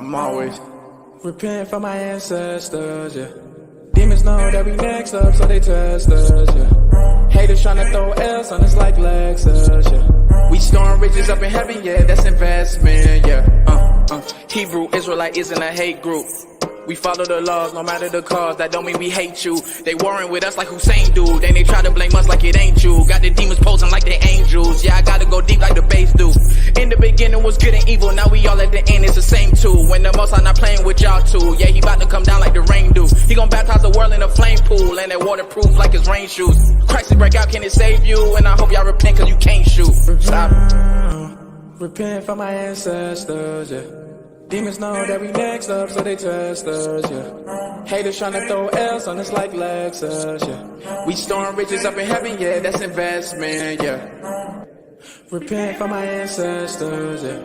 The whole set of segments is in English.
I'm always repenting for my ancestors, yeah. Demons know that we next up, so they test us, yeah. Haters tryna throw L's on us like Lexus, yeah. We storing riches up in heaven, yeah, that's investment, yeah. Hebrew Israelite isn't a hate group. We follow the laws, no matter the cause. That don't mean we hate you. They warring with us like Hussein do. Then they try to blame us like it ain't you. Got the demons posing like they angels. Yeah, I gotta go deep like the bass do. In the beginning was good and evil. Now we all at the end, it's the same too. When the Most High not playing with y'all too. Yeah, he about to come down like the rain do. He gon' baptize the world in a flame pool. And that waterproof like his rain shoes. Crisis break out, can it save you? And I hope y'all repent cause you can't shoot. Stop. Repent for my ancestors, yeah. Demons know that we next up, so they test us, yeah. Haters tryna throw L's on us like Lexus, yeah. We storing riches up in heaven, yeah, that's investment, yeah. Repent for my ancestors, yeah.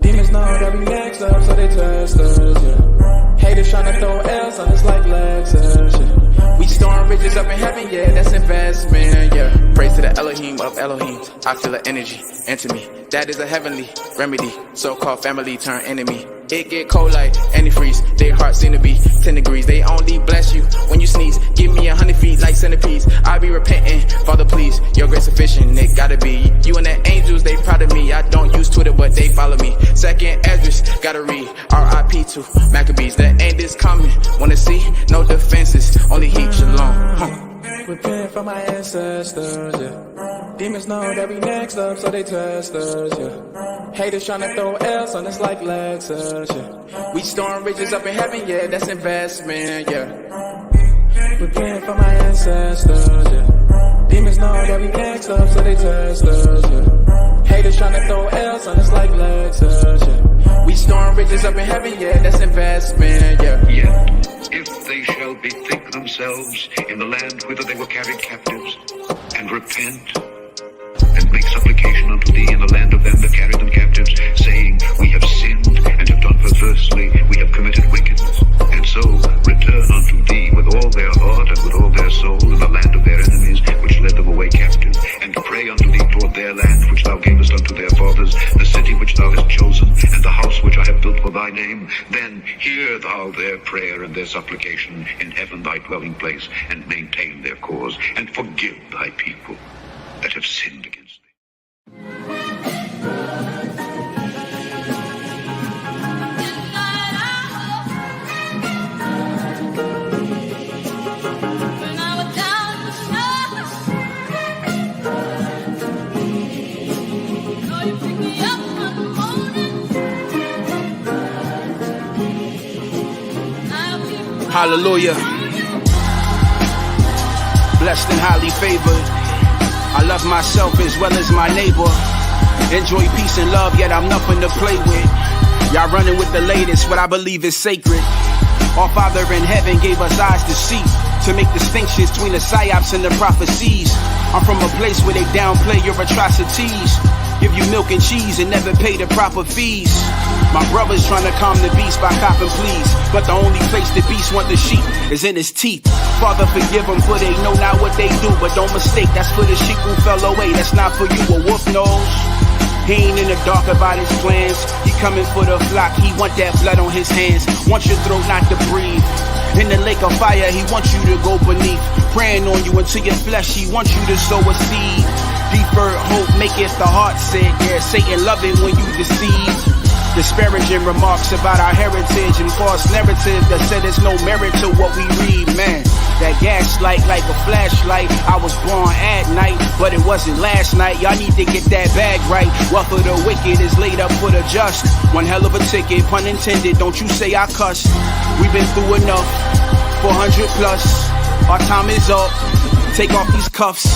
Demons know that we next up, so they test us, yeah. Haters tryna throw L's on us like Lexus, yeah. We storing riches up in heaven, yeah, that's investment, yeah. Praise to the Elohim of Elohims. I feel the energy enter me. That is a heavenly remedy. So-called family turn enemy. It get cold like antifreeze. Their hearts seem to be 10 degrees. They only bless you when you sneeze. Give me 100 feet like centipedes. I be repenting, Father please. Your grace sufficient, it gotta be. You and the angels, they proud of me. I don't use Twitter, but they follow me. Second Esdras, gotta read. R.I.P. to Maccabees. The end is coming. Wanna see? No defenses, only heat, shalom. Repent for my ancestors, yeah. Demons know that we next up, so they test us, yeah. Haters tryna throw L's on us like Lexus, yeah. We storing riches up in heaven, yeah, that's investment, yeah. Repent for my ancestors, yeah. Demons know that we next up, so they test us, yeah. Haters tryna throw L's on us like Lexus, yeah. We storing riches up in heaven, yeah, that's investment, yeah. Yet, if they shall bethink themselves in the land whither they were carried captives, and repent, and make supplication unto thee in the land of them that carried them captives, saying, we have sinned and have done perversely, we have committed wickedness, and so return unto thee with all their heart and with all their soul in the land of their enemies, which led them away captive, and pray unto thee toward their land which thou gavest unto their fathers, the city which thou hast chosen, and the house which I have built for thy name, then hear thou their prayer and their supplication in heaven thy dwelling place, and maintain their cause, and forgive thy people that have sinned against thee. Hallelujah. Blessed and highly favored. I love myself as well as my neighbor. Enjoy peace and love, yet I'm nothing to play with. Y'all running with the latest, what I believe is sacred. Our Father in heaven gave us eyes to see, to make distinctions between the psyops and the prophecies. I'm from a place where they downplay your atrocities, give you milk and cheese and never pay the proper fees. My brother's trying to calm the beast by copping pleas, but the only place the beast want the sheep is in his teeth. Father, forgive them for they know not what they do, but don't mistake, that's for the sheep who fell away, that's not for you. A wolf knows he ain't in the dark about his plans. He coming for the flock, he want that blood on his hands, wants your throat not to breathe. In the lake of fire, he wants you to go beneath, praying on you until your flesh, he wants you to sow a seed. Deferred hope maketh the heart sick, yeah, Satan love it when you deceive. Disparaging remarks about our heritage and false narratives that said there's no merit to what we read, man. That gaslight like a flashlight. I was born at night, but it wasn't last night. Y'all need to get that bag right. Wealth of the wicked is laid up for the just. One hell of a ticket, pun intended, don't you say I cuss. We've been through enough, 400 plus. Our time is up, take off these cuffs.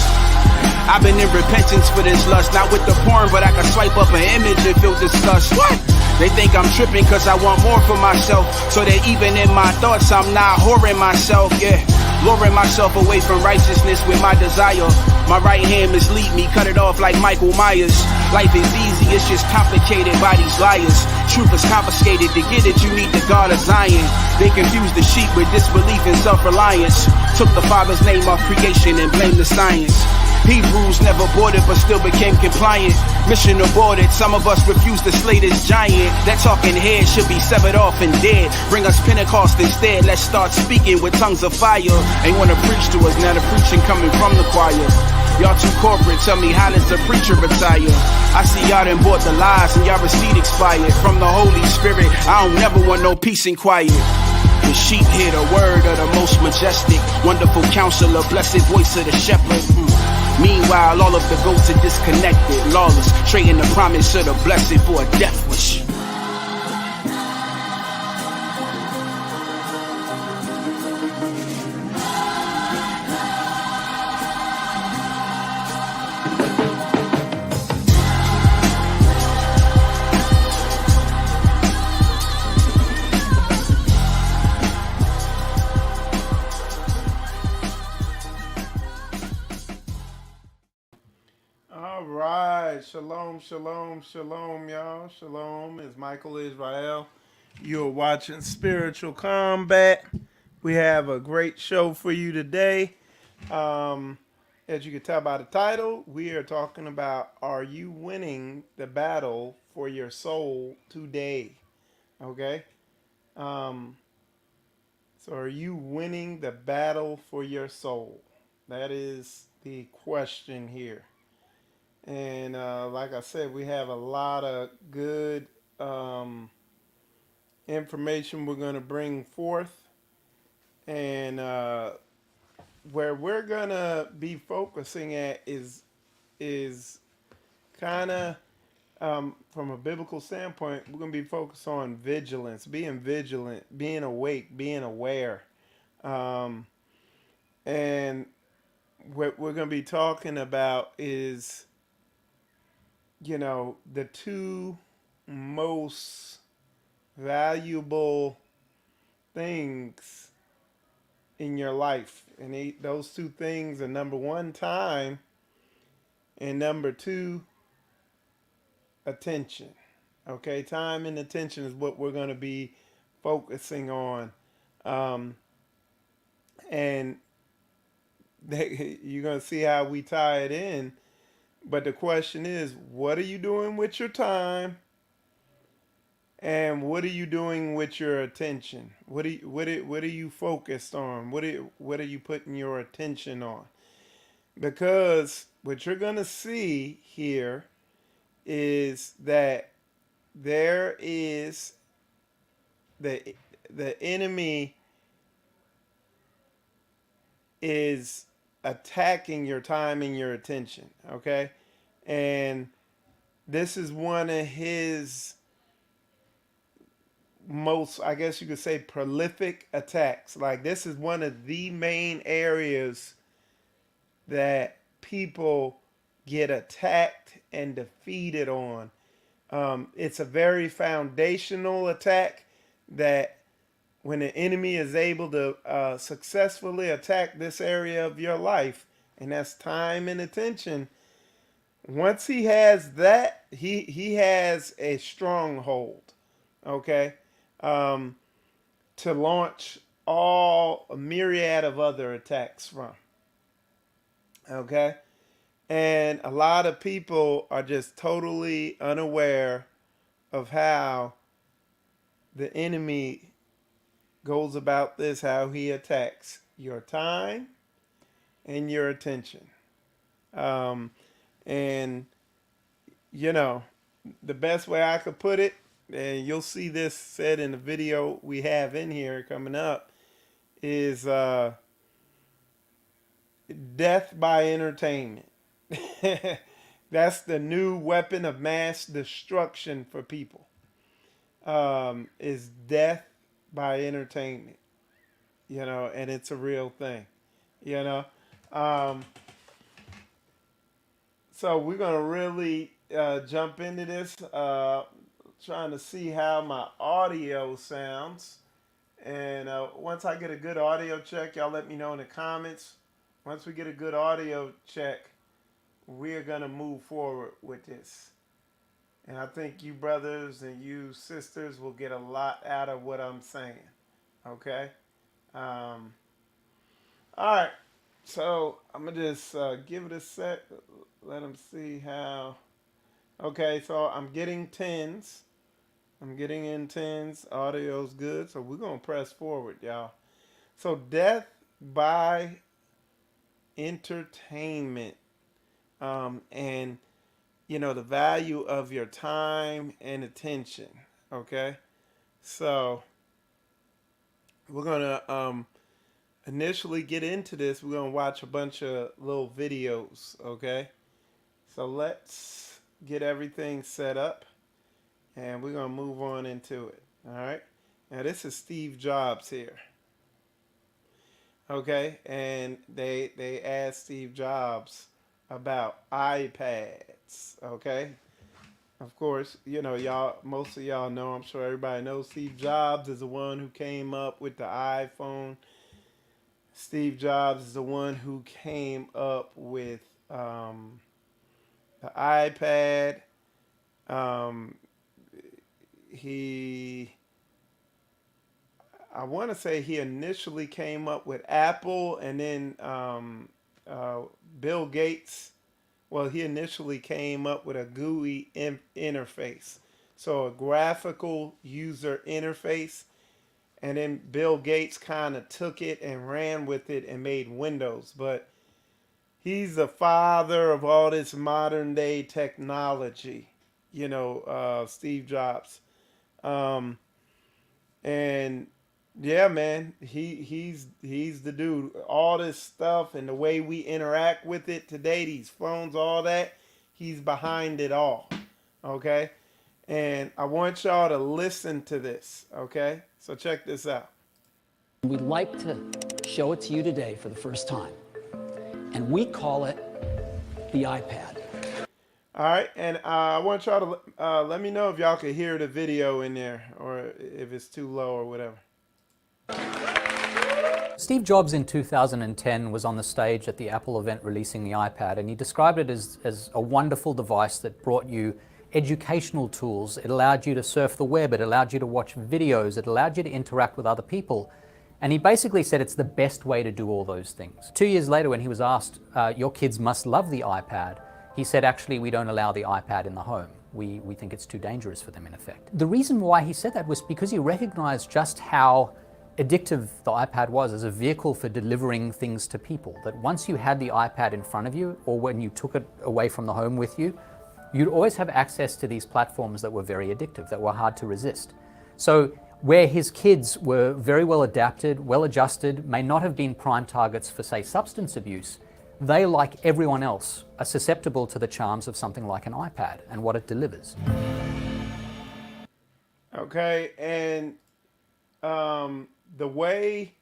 I've been in repentance for this lust, not with the porn, but I can swipe up an image and feel disgust. What? They think I'm tripping cause I want more for myself, so that even in my thoughts I'm not whoring myself, yeah. Luring myself away from righteousness with my desire. My right hand mislead me, cut it off like Michael Myers. Life is easy, it's just complicated by these liars. Truth is confiscated, to get it you need the God of Zion. They confuse the sheep with disbelief and self-reliance. Took the Father's name off creation and blamed the science. Hebrews never boarded but still became compliant. Mission aborted, some of us refuse to slay this giant. That talking head should be severed off and dead. Bring us Pentecost instead, let's start speaking with tongues of fire. Ain't wanna preach to us, now the preaching coming from the choir. Y'all too corporate, tell me how does the preacher retire? I see y'all done bought the lies and y'all receipt expired. From the Holy Spirit, I don't never want no peace and quiet. The sheep hear the word of the most majestic, wonderful counselor, blessed voice of the shepherd. Meanwhile, all of the goats are disconnected, lawless, trading the promise of the blessed for a death wish. Shalom, shalom, shalom, y'all. Shalom is Michael Israel. You're watching Spiritual Combat. We have a great show for you today. As you can tell by the title, we are talking about, are you winning the battle for your soul today? Okay? So are you winning the battle for your soul? That is the question here. And like I said, we have a lot of good information we're going to bring forth. And where we're going to be focusing at is kind of, from a biblical standpoint, we're going to be focused on vigilance, being vigilant, being awake, being aware. And what we're going to be talking about is, you know, the two most valuable things in your life. And those two things are, number one, time, and number two, attention. Okay, time and attention is what we're going to be focusing on. And you're going to see how we tie it in. But the question is, what are you doing with your time? And what are you doing with your attention? What are you focused on? What are you putting your attention on? Because what you're going to see here is that there is the enemy is attacking your time and your attention, okay? And this is one of his most, I guess you could say, prolific attacks. Like, this is one of the main areas that people get attacked and defeated on. It's a very foundational attack that when the enemy is able to successfully attack this area of your life, and that's time and attention, once he has that, he has a stronghold, okay, to launch a myriad of other attacks from, okay? And a lot of people are just totally unaware of how the enemy goes about this, how he attacks your time and your attention. And, you know, the best way I could put it, and you'll see this said in the video we have in here coming up, is death by entertainment. That's the new weapon of mass destruction for people, is death by entertainment, you know, and it's a real thing, you know. So we're going to really jump into this, trying to see how my audio sounds. And once I get a good audio check, y'all let me know in the comments. Once we get a good audio check, we're going to move forward with this. And I think you brothers and you sisters will get a lot out of what I'm saying. Okay? All right. So I'm gonna just give it a sec. Let them see how. Okay, so I'm getting tens. I'm getting in tens. Audio's good, so we're gonna press forward, y'all. So death by entertainment, and the value of your time and attention. Okay, so we're gonna initially get into this. We're gonna watch a bunch of little videos. Okay, so let's get everything set up, and we're gonna move on into it. All right. Now this is Steve Jobs here. Okay, and they asked Steve Jobs about iPads. Okay, of course, y'all. Most of y'all know. I'm sure everybody knows Steve Jobs is the one who came up with the iPhone. Steve Jobs is the one who came up with the iPad. Um, he I want to say he initially came up with Apple, and then Bill Gates. Well, he initially came up with a GUI interface, so a graphical user interface, and then Bill Gates kind of took it and ran with it and made Windows. But he's the father of all this modern day technology, Steve Jobs. Um, and yeah, man, he's the dude. All this stuff and the way we interact with it today, these phones, all that, he's behind it all. Okay? And I want y'all to listen to this, okay? So check this out. We'd like to show it to you today for the first time. And we call it the iPad. All right, and I want y'all to let me know if y'all can hear the video in there or if it's too low or whatever. Steve Jobs in 2010 was on the stage at the Apple event releasing the iPad, and he described it as a wonderful device that brought you educational tools. It allowed you to surf the web, it allowed you to watch videos, it allowed you to interact with other people. And he basically said it's the best way to do all those things. 2 years later, when he was asked, your kids must love the iPad, he said, actually, we don't allow the iPad in the home. We think it's too dangerous for them, in effect. The reason why he said that was because he recognized just how addictive the iPad was as a vehicle for delivering things to people. That once you had the iPad in front of you, or when you took it away from the home with you, you'd always have access to these platforms that were very addictive, that were hard to resist. So where his kids were very well adapted, well adjusted, may not have been prime targets for, say, substance abuse, they, like everyone else, are susceptible to the charms of something like an iPad and what it delivers. Okay, and the way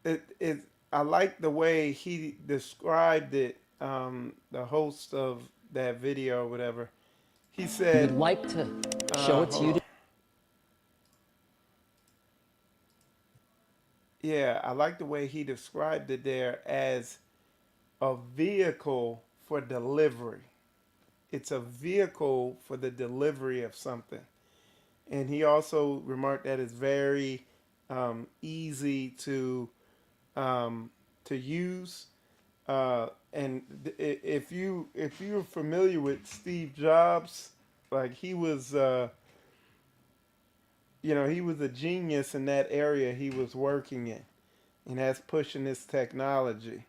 I like the way he described it, the host of that video or whatever. He said, we'd like to show it to you. Yeah, I like the way he described it there as a vehicle for delivery. It's a vehicle for the delivery of something. And he also remarked that it's very easy to use. And if you're familiar with Steve Jobs, like he was he was a genius in that area he was working in, and that's pushing this technology.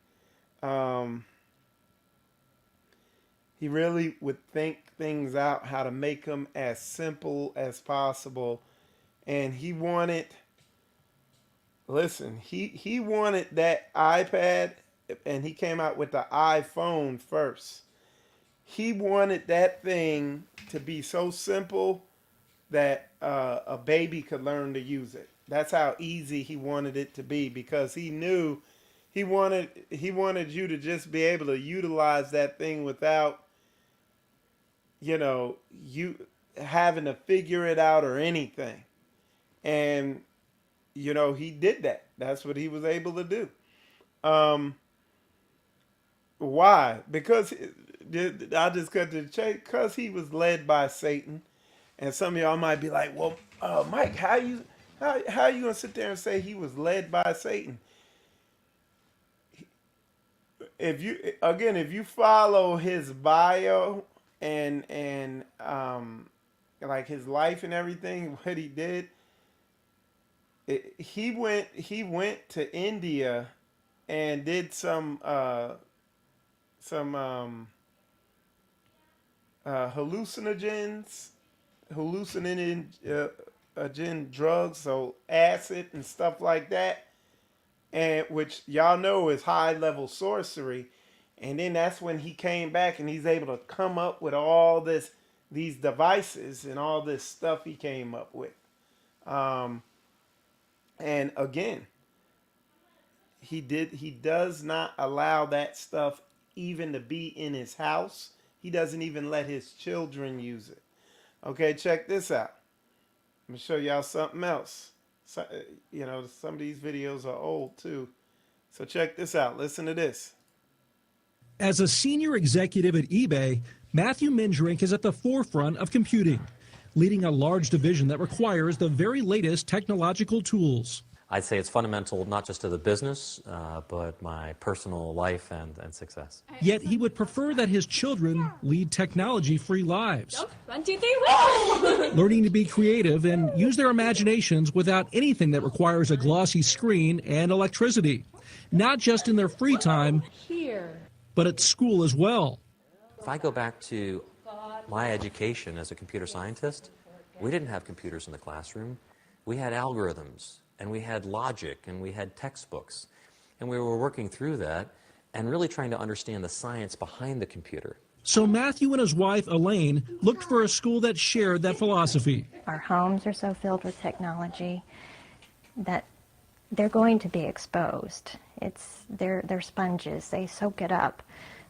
He really would think things out, how to make them as simple as possible. And he wanted, listen, he wanted that iPad, and he came out with the iPhone first. He wanted that thing to be so simple that a baby could learn to use it. That's how easy he wanted it to be, because he knew he wanted you to just be able to utilize that thing without you having to figure it out or anything. And he did that. That's what he was able to do. Why? Because I just cut to the chase. Because he was led by Satan. And some of y'all might be like, well, Mike, how you gonna sit there and say he was led by Satan? if you follow his bio and like his life and everything, what he did, he went to India and did some hallucinogens, hallucinogen drugs, so acid and stuff like that, and which y'all know is high level sorcery. And then that's when he came back and he's able to come up with all these devices and all this stuff he came up with. And again, he does not allow that stuff even to be in his house. He doesn't even let his children use it. Okay, check this out. I'm gonna show y'all something else. So, some of these videos are old too. So check this out. Listen to this. As a senior executive at eBay, Matthew Mindrink is at the forefront of computing, leading a large division that requires the very latest technological tools. I'd say it's fundamental not just to the business, but my personal life and success. Yet he would prefer that his children lead technology-free lives. 1, 2, 3, whoa! Learning to be creative and use their imaginations without anything that requires a glossy screen and electricity. Not just in their free time, but at school as well. If I go back to my education as a computer scientist, we didn't have computers in the classroom. We had algorithms, and we had logic, and we had textbooks. And we were working through that and really trying to understand the science behind the computer. So Matthew and his wife, Elaine, looked for a school that shared that philosophy. Our homes are so filled with technology that they're going to be exposed. They're sponges, they soak it up.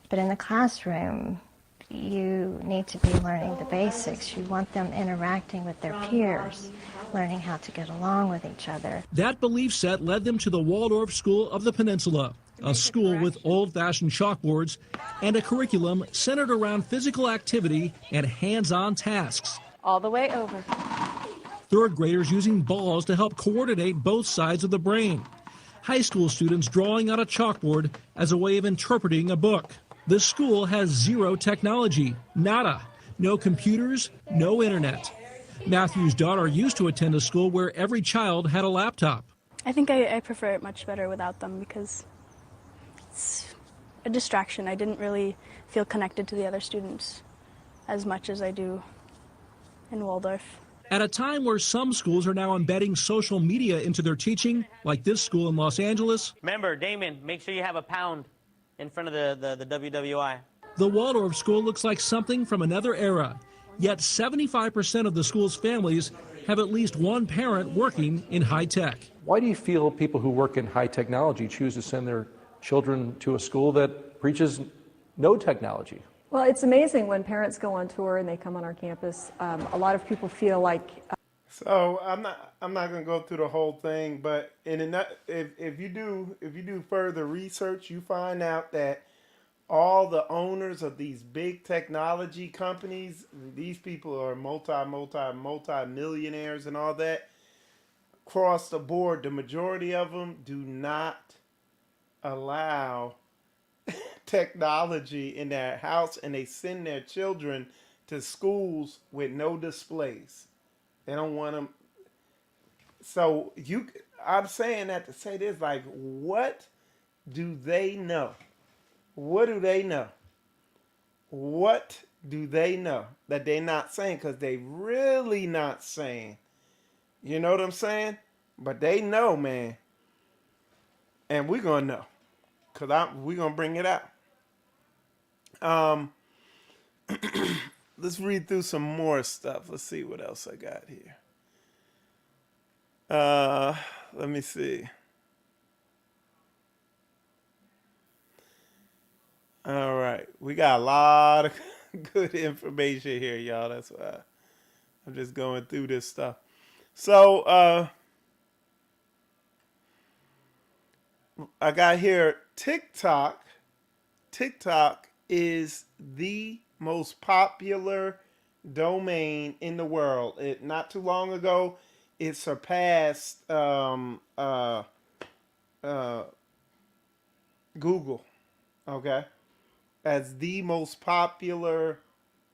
But in the classroom, you need to be learning the basics. You want them interacting with their peers, learning how to get along with each other. That belief set led them to the Waldorf School of the Peninsula, a school with old-fashioned chalkboards and a curriculum centered around physical activity and hands-on tasks. All the way over. Third graders using balls to help coordinate both sides of the brain. High school students drawing on a chalkboard as a way of interpreting a book. The school has zero technology, nada. No computers, no internet. Matthew's daughter used to attend a school where every child had a laptop. I think I prefer it much better without them because it's a distraction. I didn't really feel connected to the other students as much as I do in Waldorf. At a time where some schools are now embedding social media into their teaching, like this school in Los Angeles. Remember, Damon, make sure you have a pound in front of the WWI. The Waldorf school looks like something from another era. Yet 75% of the school's families have at least one parent working in high tech. Why do you feel people who work in high technology choose to send their children to a school that preaches no technology? Well, it's amazing when parents go on tour and they come on our campus. A lot of people feel like. So I'm not going to go through the whole thing, but if you do further research, you find out that all the owners of these big technology companies, these people are multi millionaires and all that. Across the board, the majority of them do not allow technology in their house, and they send their children to schools with no displays. They don't want them. So I'm saying that to say this, like, what do they know? What do they know? What do they know that they're not saying? Because they really not saying. You know what I'm saying? But they know, man. And we're going to know. Because we're going to bring it out. Let's read through some more stuff. Let's see what else I got here. Let me see. All right. We got a lot of good information here, y'all. That's why I'm just going through this stuff. So, I got here TikTok. TikTok is the most popular domain in the world. Not too long ago, it surpassed Google. okay, as the most popular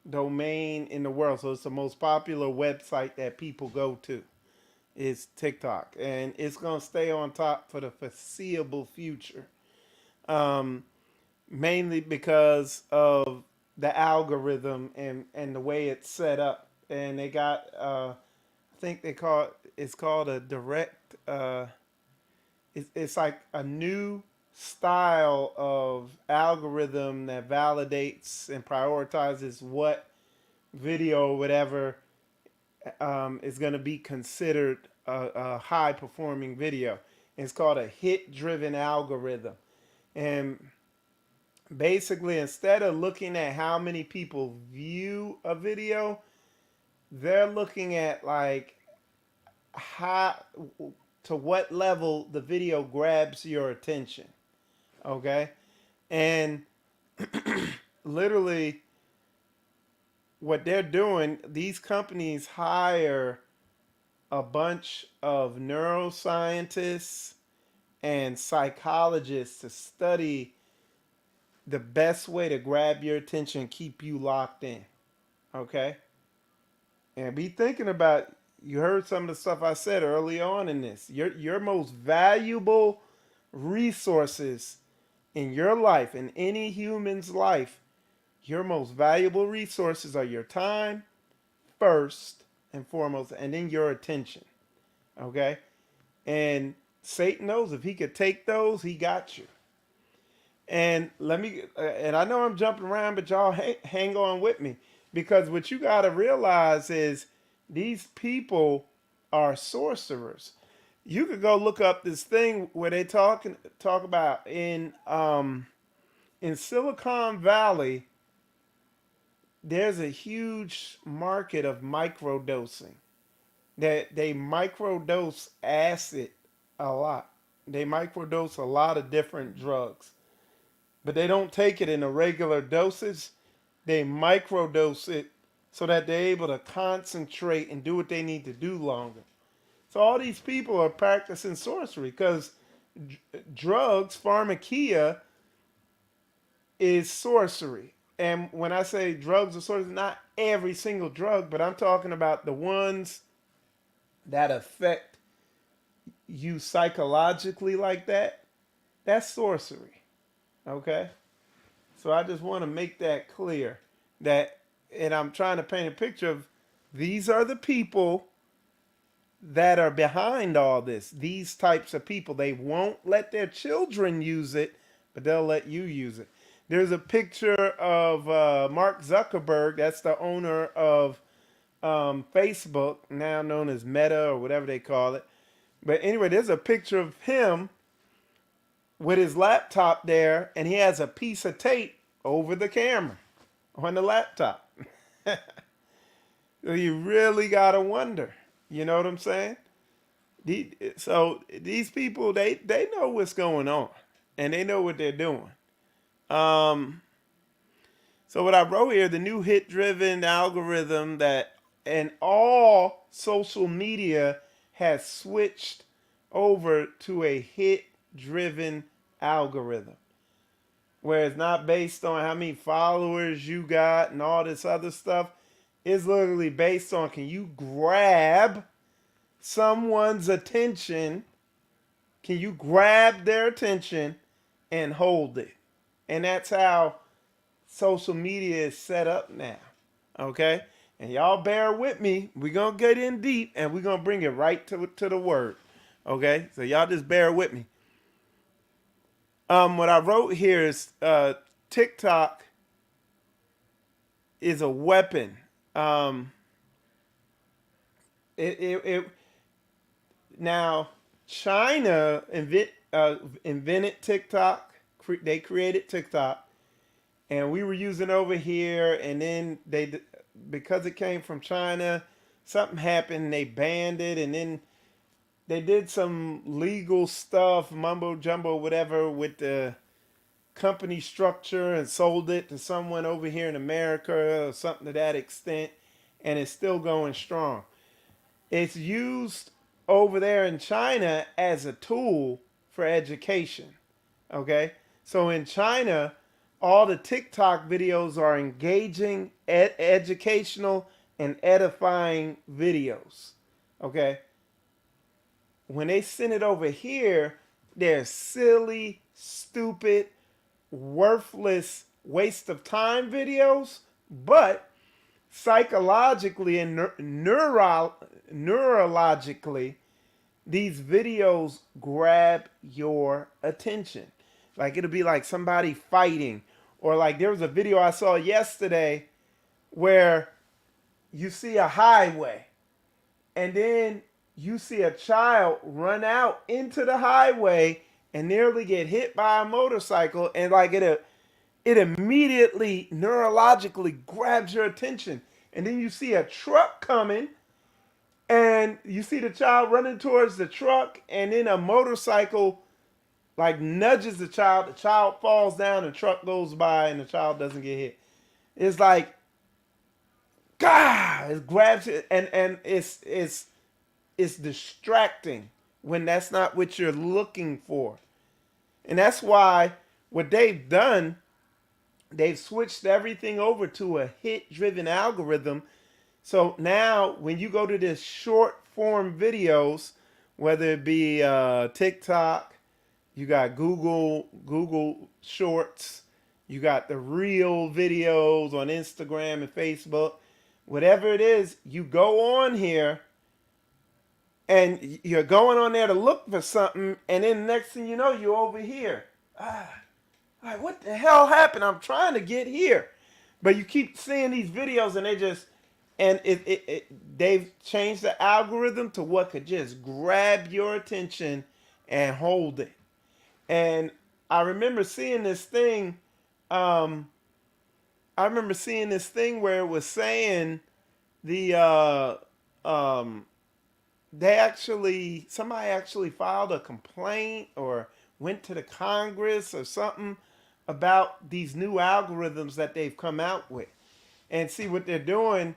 domain in the world. So it's the most popular website that people go to is TikTok, and it's gonna stay on top for the foreseeable future. Um, Mainly because of the algorithm and the way it's set up. And they got, I think it's called a direct, it's like a new style of algorithm that validates and prioritizes what video or whatever is going to be considered a high performing video. It's called a hit driven algorithm. And basically, instead of looking at how many people view a video, they're looking at like how to what level the video grabs your attention. Okay? And literally what they're doing, these companies hire a bunch of neuroscientists and psychologists to study the best way to grab your attention and keep you locked in. Okay? And be thinking about, you heard some of the stuff I said early on in this. Your most valuable resources in your life, in any human's life, your most valuable resources are your time first and foremost, and then your attention. Okay? And Satan knows if he could take those, he got you. And and I know I'm jumping around, but y'all hang on with me, because what you got to realize is these people are sorcerers. You could go look up this thing where they talk about in Silicon Valley, there's a huge market of microdosing. That they microdose acid a lot. They microdose a lot of different drugs. But they don't take it in a regular dosage. They microdose it so that they're able to concentrate and do what they need to do longer. So all these people are practicing sorcery because drugs, pharmakia, is sorcery. And when I say drugs are sorcery, not every single drug, but I'm talking about the ones that affect you psychologically like that. That's sorcery. Okay? So I just want to make that clear, that, and I'm trying to paint a picture of, these are the people that are behind all this. These types of people, they won't let their children use it, but they'll let you use it. There's a picture of Mark Zuckerberg, that's the owner of Facebook, now known as Meta or whatever they call it. But anyway, there's a picture of him with his laptop there, and he has a piece of tape over the camera on the laptop. You really got to wonder. You know what I'm saying? So these people, they know what's going on, and they know what they're doing. So what I wrote here, the new hit-driven algorithm that, and all social media has switched over to a hit-driven algorithm, where it's not based on how many followers you got and all this other stuff. It's literally based on, can you grab someone's attention? Can you grab their attention and hold it? And that's how social media is set up now. Okay? And y'all bear with me. We're going to get in deep, and we're going to bring it right to the word. Okay? So y'all just bear with me. What I wrote here is TikTok is a weapon. Now, China invented TikTok. They created TikTok, and we were using over here. And then because it came from China, something happened. They banned it, and then they did some legal stuff, mumbo jumbo, whatever, with the company structure, and sold it to someone over here in America or something to that extent, and it's still going strong. It's used over there in China as a tool for education. Okay? So in China, all the TikTok videos are engaging, educational, and edifying videos. Okay. When they send it over here, they're silly, stupid, worthless, waste of time videos. But psychologically and neurologically, these videos grab your attention. Like it'll be like somebody fighting, or like there was a video I saw yesterday where you see a highway and then you see a child run out into the highway and nearly get hit by a motorcycle, and like it immediately neurologically grabs your attention. And then you see a truck coming and you see the child running towards the truck, and then a motorcycle like nudges the child falls down, the truck goes by, and the child doesn't get hit. It's like, God, it grabs it, and it's distracting when that's not what you're looking for. And that's why what they've done, they've switched everything over to a hit-driven algorithm. So now when you go to this short form videos, whether it be TikTok, you got Google Shorts, you got the real videos on Instagram and Facebook, whatever it is, you go on here and you're going on there to look for something, and then the next thing you know, you're over here. Like, what the hell happened? I'm trying to get here. But you keep seeing these videos, and they just, and they've changed the algorithm to what could just grab your attention and hold it. And I remember seeing this thing, where it was saying somebody actually filed a complaint or went to the Congress or something about these new algorithms that they've come out with. And see what they're doing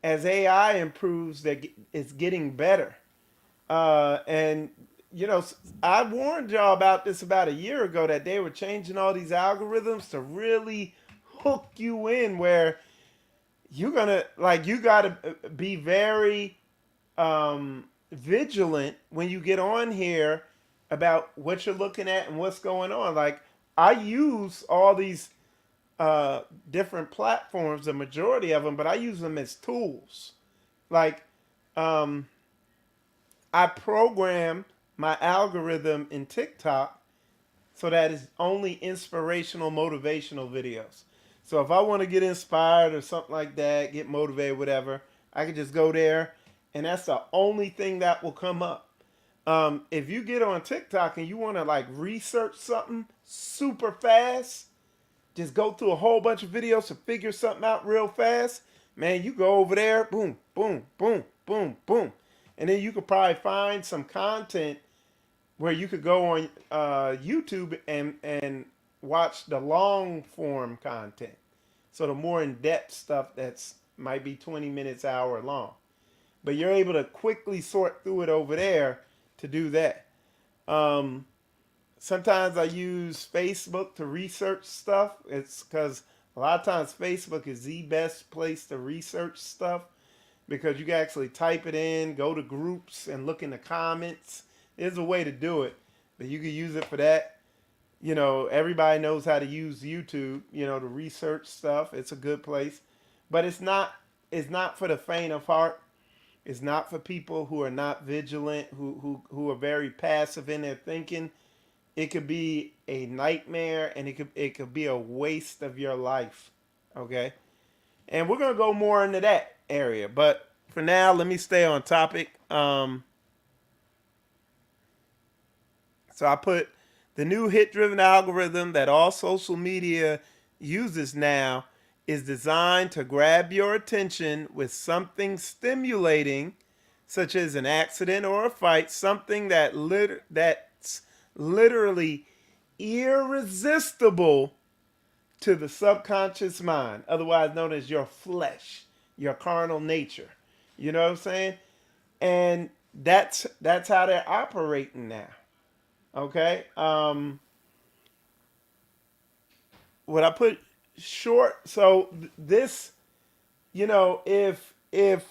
as AI improves, it's getting better. And you know, I warned y'all about this about a year ago, that they were changing all these algorithms to really hook you in, where you gotta be very vigilant when you get on here about what you're looking at and what's going on. Like, I use all these different platforms, the majority of them, but I use them as tools. Like, I program my algorithm in TikTok so that it's only inspirational, motivational videos. So if I want to get inspired or something like that, get motivated, whatever, I can just go there, and that's the only thing that will come up. If you get on TikTok and you want to like research something super fast, just go through a whole bunch of videos to figure something out real fast, man, you go over there, boom, boom, boom, boom, boom. And then you could probably find some content where you could go on YouTube and watch the long form content. So the more in-depth stuff that's might be 20 minutes, hour long. But you're able to quickly sort through it over there to do that. Sometimes I use Facebook to research stuff. It's because a lot of times Facebook is the best place to research stuff, because you can actually type it in, go to groups, and look in the comments. There's a way to do it, but you can use it for that. You know, everybody knows how to use YouTube, you know, to research stuff. It's a good place, but it's not for the faint of heart. It's not for people who are not vigilant, who are very passive in their thinking. It could be a nightmare, and it could be a waste of your life. Okay? And we're going to go more into that area, but for now, let me stay on topic. So I put the new hit-driven algorithm that all social media uses now is designed to grab your attention with something stimulating, such as an accident or a fight, something that's literally irresistible to the subconscious mind, otherwise known as your flesh, your carnal nature. You know what I'm saying? And that's how they're operating now. Okay? what I put short. So this, if the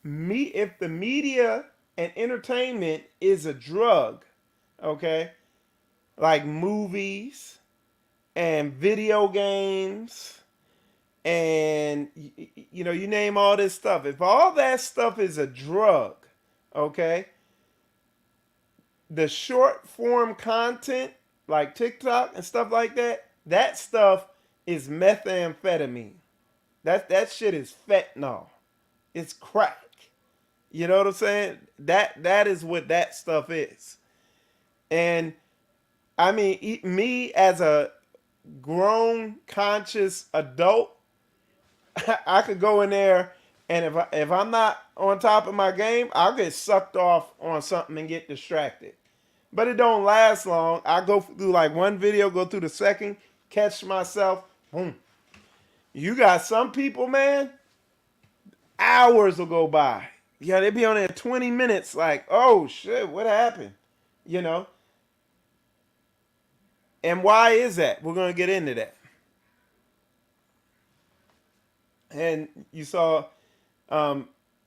media and entertainment is a drug, okay, like movies and video games and you name all this stuff. If all that stuff is a drug, okay, the short form content like TikTok and stuff like that, that stuff is methamphetamine. That shit is fentanyl. It's crack. You know what I'm saying? That is what that stuff is. And I mean, me as a grown, conscious adult, I could go in there, and if I'm not on top of my game, I'll get sucked off on something and get distracted. But it don't last long. I go through like one video, go through the second, catch myself, boom. You got some people, man, hours will go by. Yeah, they be on there 20 minutes like, oh shit, what happened? And why is that? We're going to get into that. And you saw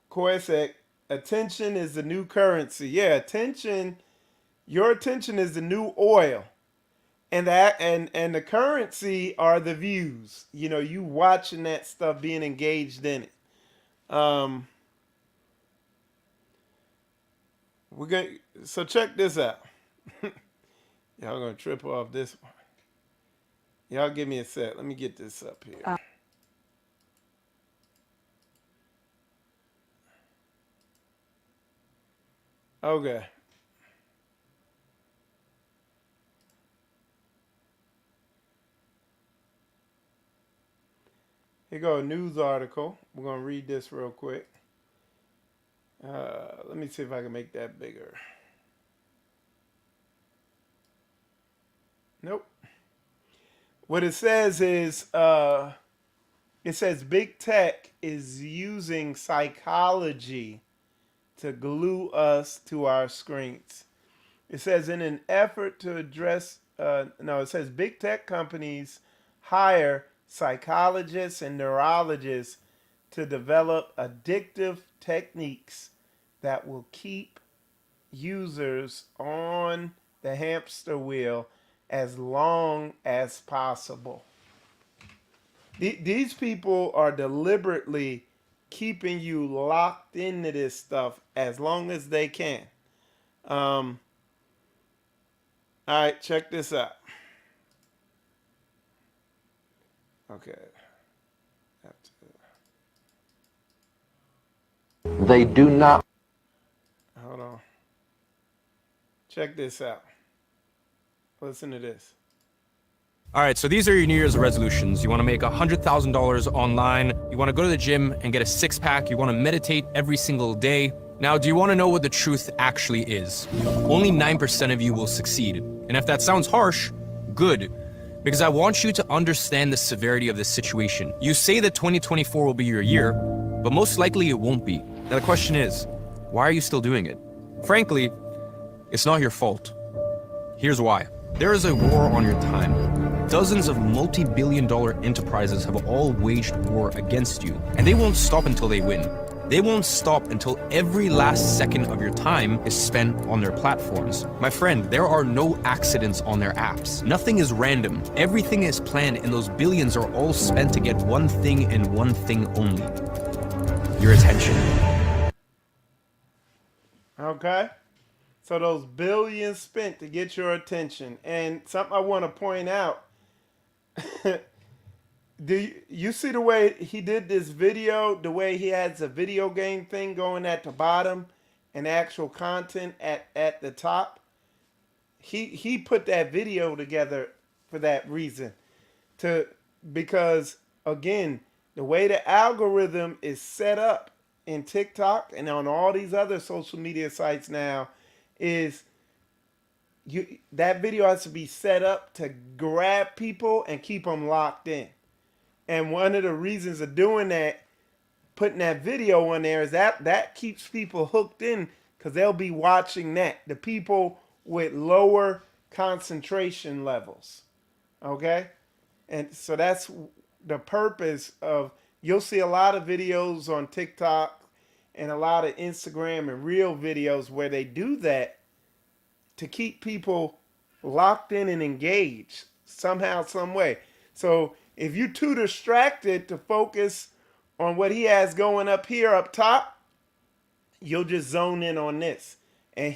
Koi said, attention is the new currency. Yeah, your attention is the new oil. And the currency are the views. You watching that stuff, being engaged in it. So check this out. Y'all gonna trip off this one. Y'all give me a sec. Let me get this up here. Okay. Here go a news article. We're gonna read this real quick. Let me see if I can make that bigger. Nope. What it says is, it says big tech is using psychology to glue us to our screens. It says in an effort to address, it says big tech companies hire psychologists and neurologists to develop addictive techniques that will keep users on the hamster wheel as long as possible. These people are deliberately keeping you locked into this stuff as long as they can. All right, check this out. Okay. They do not. Hold on. Check this out. Listen to this. All right, so these are your New Year's resolutions. You want to make $100,000 online. You want to go to the gym and get a six-pack. You want to meditate every single day. Now, do you want to know what the truth actually is? Only 9% of you will succeed. And if that sounds harsh, good. Because I want you to understand the severity of this situation. You say that 2024 will be your year, but most likely it won't be. Now the question is, why are you still doing it? Frankly, it's not your fault. Here's why. There is a war on your time. Dozens of multi-billion-dollar enterprises have all waged war against you, and they won't stop until they win. They won't stop until every last second of your time is spent on their platforms. My friend, there are no accidents on their apps. Nothing is random. Everything is planned, and those billions are all spent to get one thing and one thing only. Your attention. Okay? So those billions spent to get your attention. And something I want to point out, do you see the way he did this video, the way he has a video game thing going at the bottom and actual content at the top? He put that video together for that reason. Because again, the way the algorithm is set up in TikTok and on all these other social media sites now is that video has to be set up to grab people and keep them locked in. And one of the reasons of doing that, putting that video on there, is that keeps people hooked in because they'll be watching that. The people with lower concentration levels. Okay? And so that's the purpose of, you'll see a lot of videos on TikTok and a lot of Instagram and real videos where they do that to keep people locked in and engaged somehow, some way. So if you're too distracted to focus on what he has going up here up top, you'll just zone in on this, and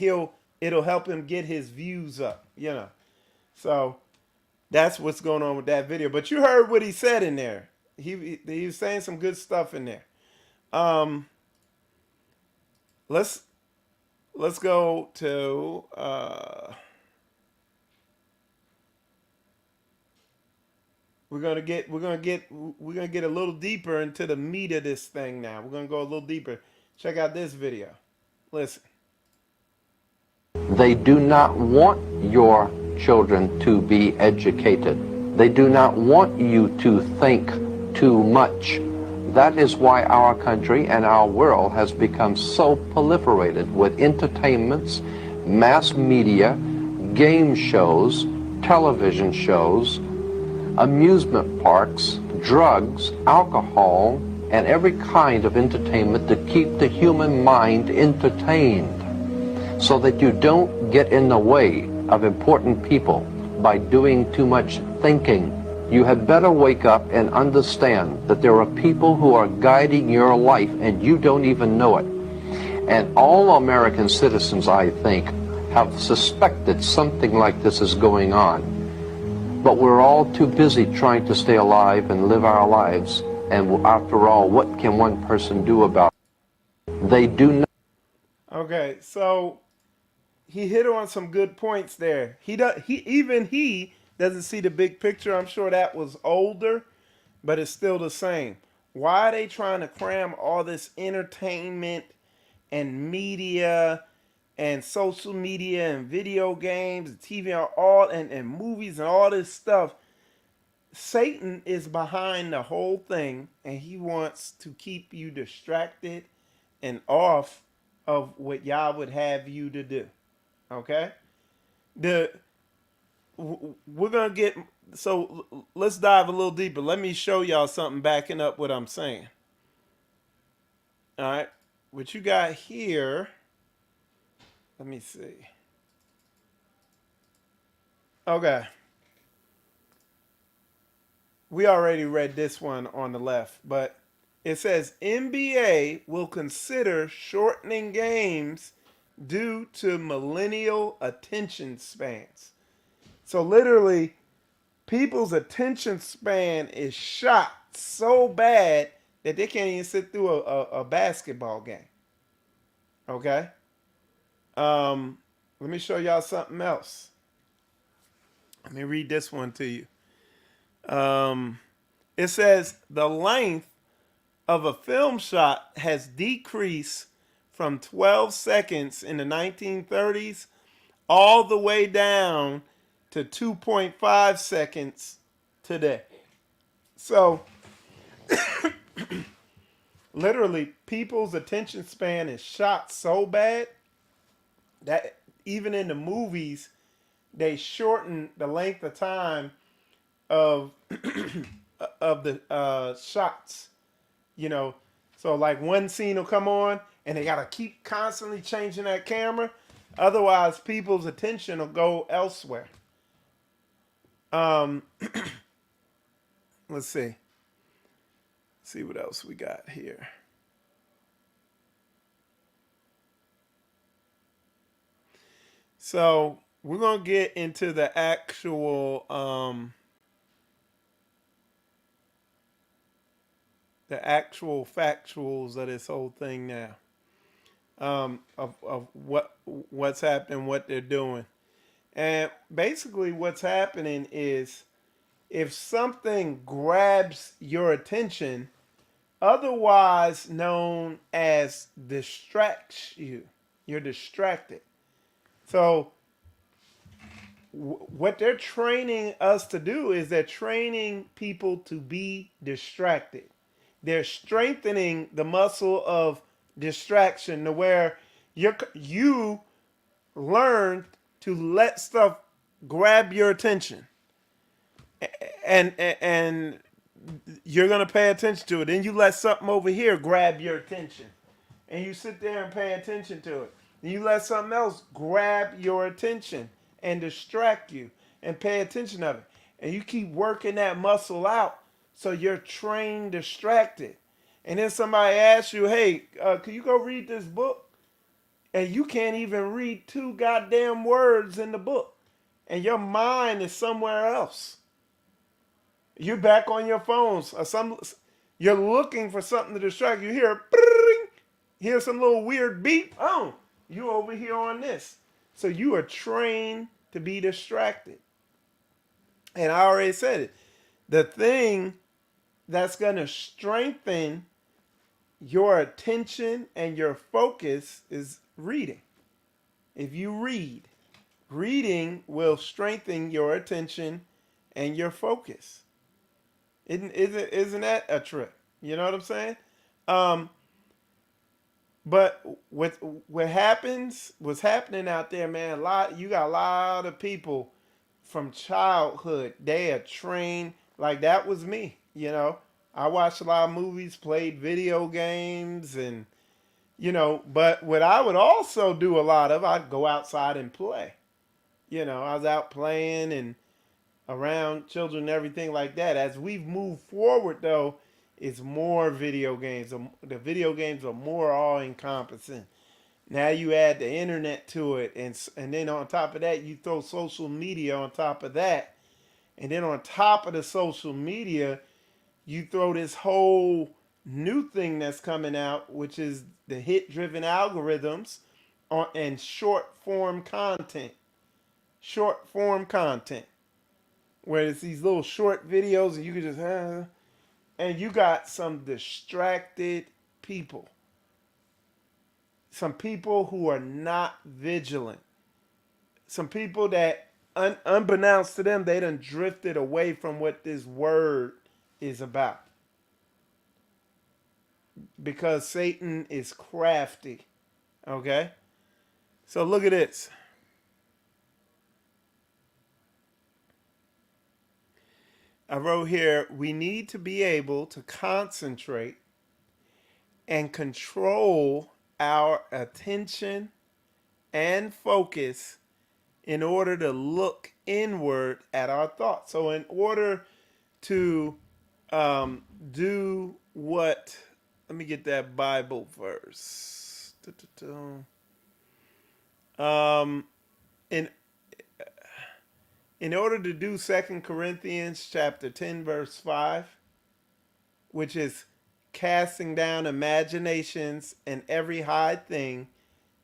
it'll help him get his views up, you know. So that's what's going on with that video. But you heard what he said in there. He was saying some good stuff in there. Let's go to we're gonna get a little deeper into the meat of this thing now. We're gonna go a little deeper. Check out this video. Listen. They do not want your children to be educated. They do not want you to think too much. That is why our country and our world has become so proliferated with entertainments, mass media, game shows, television shows, amusement parks, drugs, alcohol, and every kind of entertainment to keep the human mind entertained, so that you don't get in the way of important people by doing too much thinking. You had better wake up and understand that there are people who are guiding your life and you don't even know it. And all American citizens, I think, have suspected something like this is going on. But we're all too busy trying to stay alive and live our lives. And after all, what can one person do about it? They do not. Okay, so he hit on some good points there. He doesn't see the big picture. I'm sure that was older, but it's still the same. Why are they trying to cram all this entertainment and media and social media and video games and TV and movies and all this stuff? Satan is behind the whole thing, and he wants to keep you distracted and off of what Yah would have you to do. Okay? We're going to get, so let's dive a little deeper. Let me show y'all something backing up what I'm saying. All right? What you got here, let me see. Okay. We already read this one on the left, but it says NBA will consider shortening games due to millennial attention spans. So literally, people's attention span is shot so bad that they can't even sit through a basketball game. Okay? Let me show y'all something else. Let me read this one to you. It says the length of a film shot has decreased from 12 seconds in the 1930s all the way down to 2.5 seconds today. So literally, people's attention span is shot so bad that even in the movies, they shorten the length of time of of the shots, you know. So like one scene will come on and they gotta keep constantly changing that camera, otherwise people's attention will go elsewhere. Let's see what else we got here. So we're gonna get into the actual factuals of this whole thing now, of what's happening, what they're doing. And basically what's happening is if something grabs your attention, otherwise known as distracts you, you're distracted. So what they're training us to do is they're training people to be distracted. They're strengthening the muscle of distraction to where you learn to let stuff grab your attention. and you're gonna pay attention to it. Then you let something over here grab your attention, and you sit there and pay attention to it. Then you let something else grab your attention and distract you and pay attention of it. And you keep working that muscle out so you're trained distracted. And then somebody asks you, hey, can you go read this book? And you can't even read 2 goddamn words in the book. And your mind is somewhere else. You're back on your phones. You're looking for something to distract you. Hear some little weird beep. Oh, you over here on this. So you are trained to be distracted. And I already said it. The thing that's going to strengthen your attention and your focus is reading. If you read, reading will strengthen your attention and your focus. Isn't that a trip? You know what I'm saying? But what's happening out there, man, you got a lot of people from childhood. They are trained, like that was me, you know. I watched a lot of movies, played video games, and, you know, but what I would also do a lot of, I'd go outside and play. You know, I was out playing and around children and everything like that. As we've moved forward, though, it's more video games. The video games are more all-encompassing. Now you add the internet to it, and then on top of that, you throw social media on top of that. And then on top of the social media, you throw this whole new thing that's coming out, which is the hit-driven algorithms and short-form content. Short-form content. Where it's these little short videos and you can just, and you got some distracted people. Some people who are not vigilant. Some people that, unbeknownst to them, they done drifted away from what this word is about. Because Satan is crafty. Okay? So look at this. I wrote here, we need to be able to concentrate and control our attention and focus in order to look inward at our thoughts. So in order to do what, let me get that Bible verse. In order to do 2 Corinthians chapter 10, verse 5, which is casting down imaginations and every high thing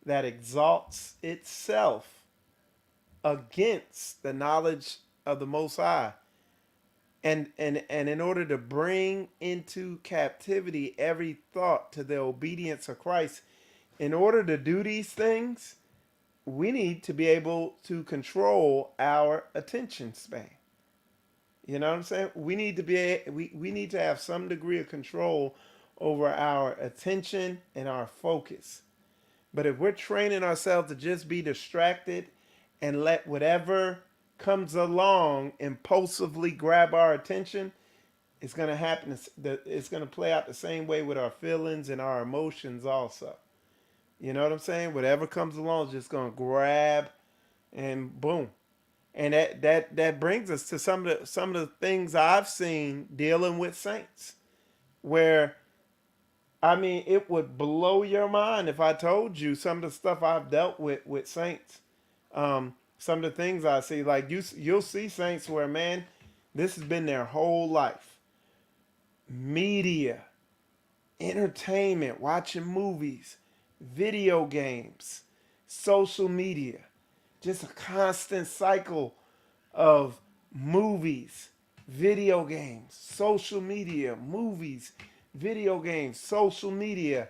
that exalts itself against the knowledge of the Most High. And in order to bring into captivity every thought to the obedience of Christ, in order to do these things, we need to be able to control our attention span. You know what I'm saying? We need to have some degree of control over our attention and our focus. But if we're training ourselves to just be distracted and let whatever comes along impulsively grab our attention, it's going to happen. It's going to play out the same way with our feelings and our emotions also. You know what I'm saying? Whatever comes along is just going to grab and boom. And that brings us to some of the things I've seen dealing with saints, where, I mean, it would blow your mind if I told you some of the stuff I've dealt with saints. Some of the things I see, like you'll see saints where, man, this has been their whole life. Media, entertainment, watching movies, video games, social media, just a constant cycle of movies, video games, social media, movies, video games, social media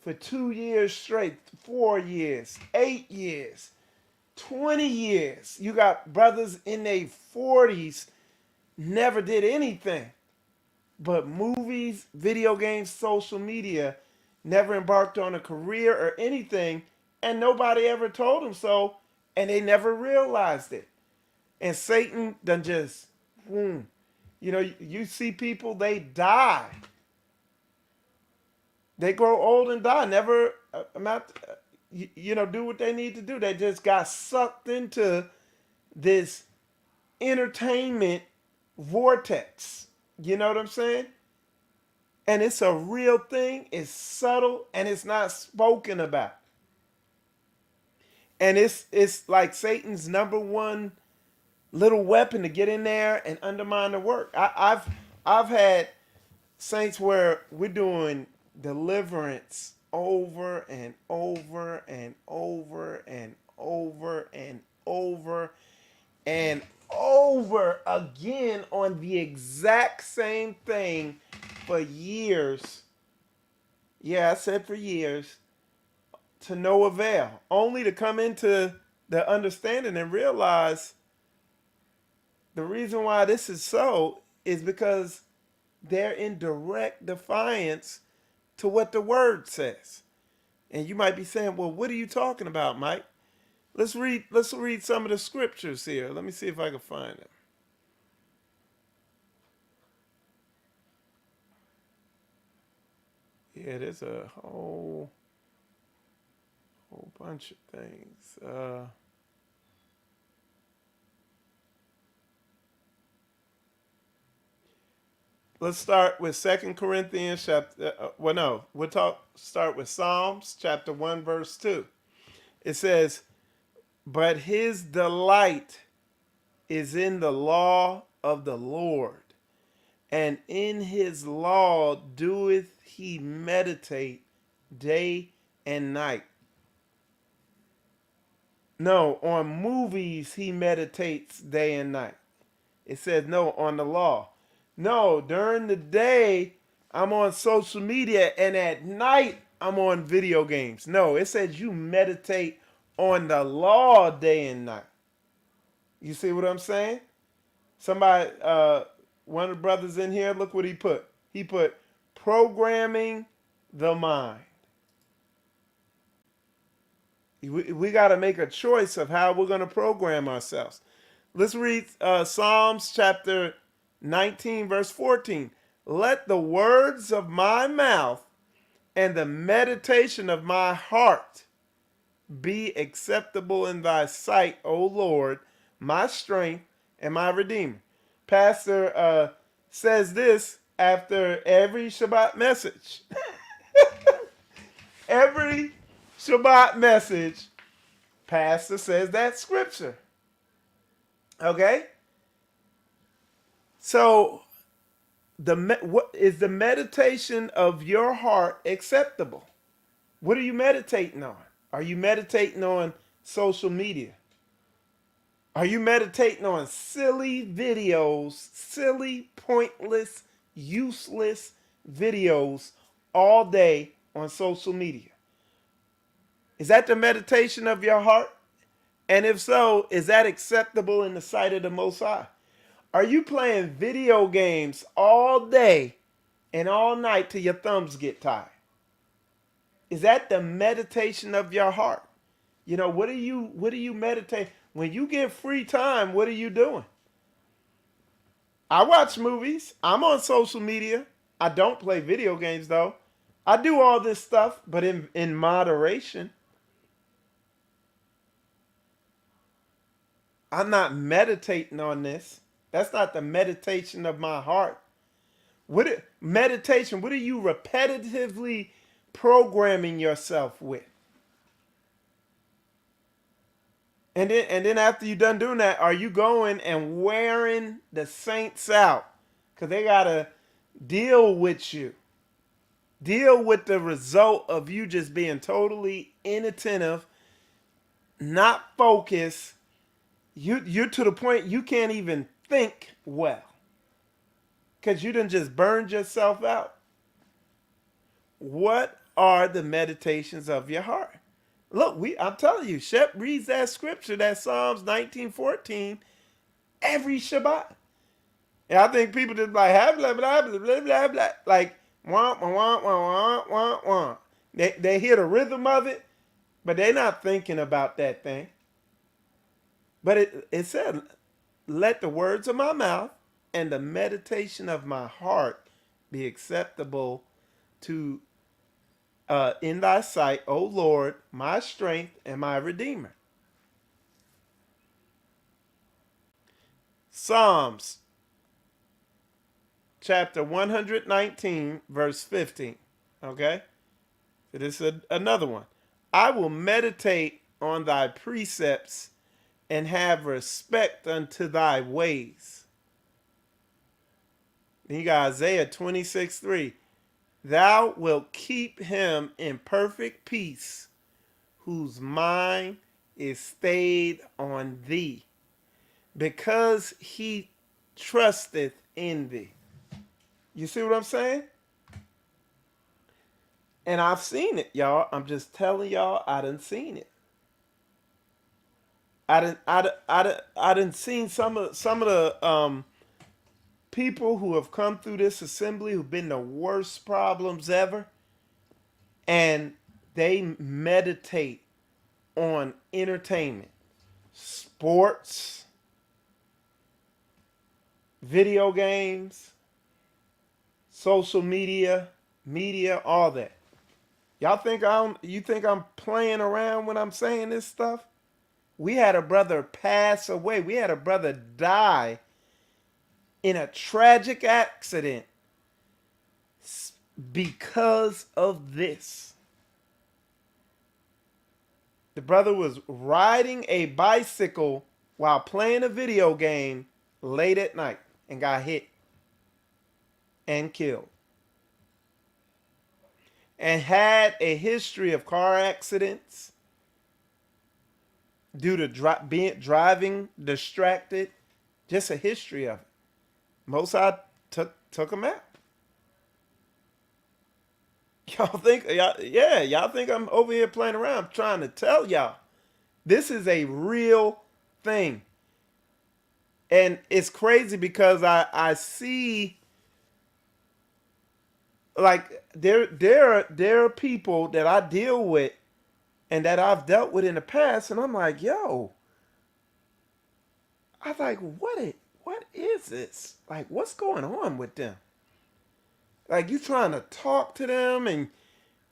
for 2 years straight, 4 years, 8 years, 20 years. You got brothers in their 40s never did anything but movies, video games, social media, never embarked on a career or anything, and nobody ever told them so, and they never realized it. And Satan done just, boom. You know, you see people, they die. They grow old and die. Never do what they need to do. They just got sucked into this entertainment vortex. You know what I'm saying? And it's a real thing. It's subtle and it's not spoken about. And it's like Satan's number one little weapon to get in there and undermine the work. I've had saints where we're doing deliverance over and over and over and over and over and over again on the exact same thing for years. Yeah, I said for years, to no avail, only to come into the understanding and realize the reason why this is so is because they're in direct defiance to what the word says. And you might be saying, well, what are you talking about, Mike? Let's read some of the scriptures here. Let me see if I can find them. Yeah, there's a whole bunch of things. Let's start with 2 Corinthians chapter. Start with Psalms chapter 1 verse 2. It says, "But his delight is in the law of the Lord, and in his law doeth he meditate day and night." No, on movies he meditates day and night. It says no, on the law. No, during the day I'm on social media, and at night I'm on video games. No, it says you meditate on the law day and night. You see what I'm saying? Somebody, one of the brothers in here, look what he put. He put programming the mind. We got to make a choice of how we're going to program ourselves. Let's read Psalms chapter 19, verse 14. "Let the words of my mouth and the meditation of my heart be acceptable in thy sight, O Lord, my strength and my redeemer." Pastor says this after every Shabbat message. Every Shabbat message, Pastor says that scripture. Okay? So, what is the meditation of your heart acceptable? What are you meditating on? Are you meditating on social media? Are you meditating on silly videos, silly, pointless, useless videos all day on social media? Is that the meditation of your heart? And if so, is that acceptable in the sight of the Most High? Are you playing video games all day and all night till your thumbs get tired? Is that the meditation of your heart? You know, what do you meditate? When you get free time, what are you doing? I watch movies. I'm on social media. I don't play video games though. I do all this stuff, but in moderation. I'm not meditating on this. That's not the meditation of my heart. Meditation, what are you repetitively programming yourself with? And then after you're done doing that, are you going and wearing the saints out? Because they got to deal with you. Deal with the result of you just being totally inattentive, not focused. You're to the point you can't even think well. Because you done just burned yourself out. What are the meditations of your heart? Look, I'm telling you, Shep reads that scripture, that Psalms 19:14, every Shabbat. And I think people just like, blah, blah, blah, blah, blah, blah, like, wah, wah, wah, wah, wah, wah. They hear the rhythm of it, but they're not thinking about that thing. But it said, let the words of my mouth and the meditation of my heart be acceptable to in thy sight, O Lord, my strength and my redeemer. Psalms chapter 119, verse 15. Okay? So this is another one. I will meditate on thy precepts and have respect unto thy ways. Then you got Isaiah 26:3. Thou wilt keep him in perfect peace, whose mind is stayed on thee, because he trusteth in thee. You see what I'm saying? And I've seen it, y'all. I'm just telling y'all, I done seen it. I done seen some of the people who have come through this assembly who've been the worst problems ever, and they meditate on entertainment, sports, video games, social media, all that. Y'all think you think I'm playing around when I'm saying this stuff? We had a brother pass away. We had a brother die in a tragic accident because of this. The brother was riding a bicycle while playing a video game late at night and got hit and killed. And had a history of car accidents due to driving distracted. Just a history of it. Mossad took him out. Y'all think I'm over here playing around. I'm trying to tell y'all, this is a real thing. And it's crazy because I see, like, there are people that I deal with and that I've dealt with in the past, and I'm like, yo, I'm like, what is this? Like, what's going on with them? Like, you trying to talk to them and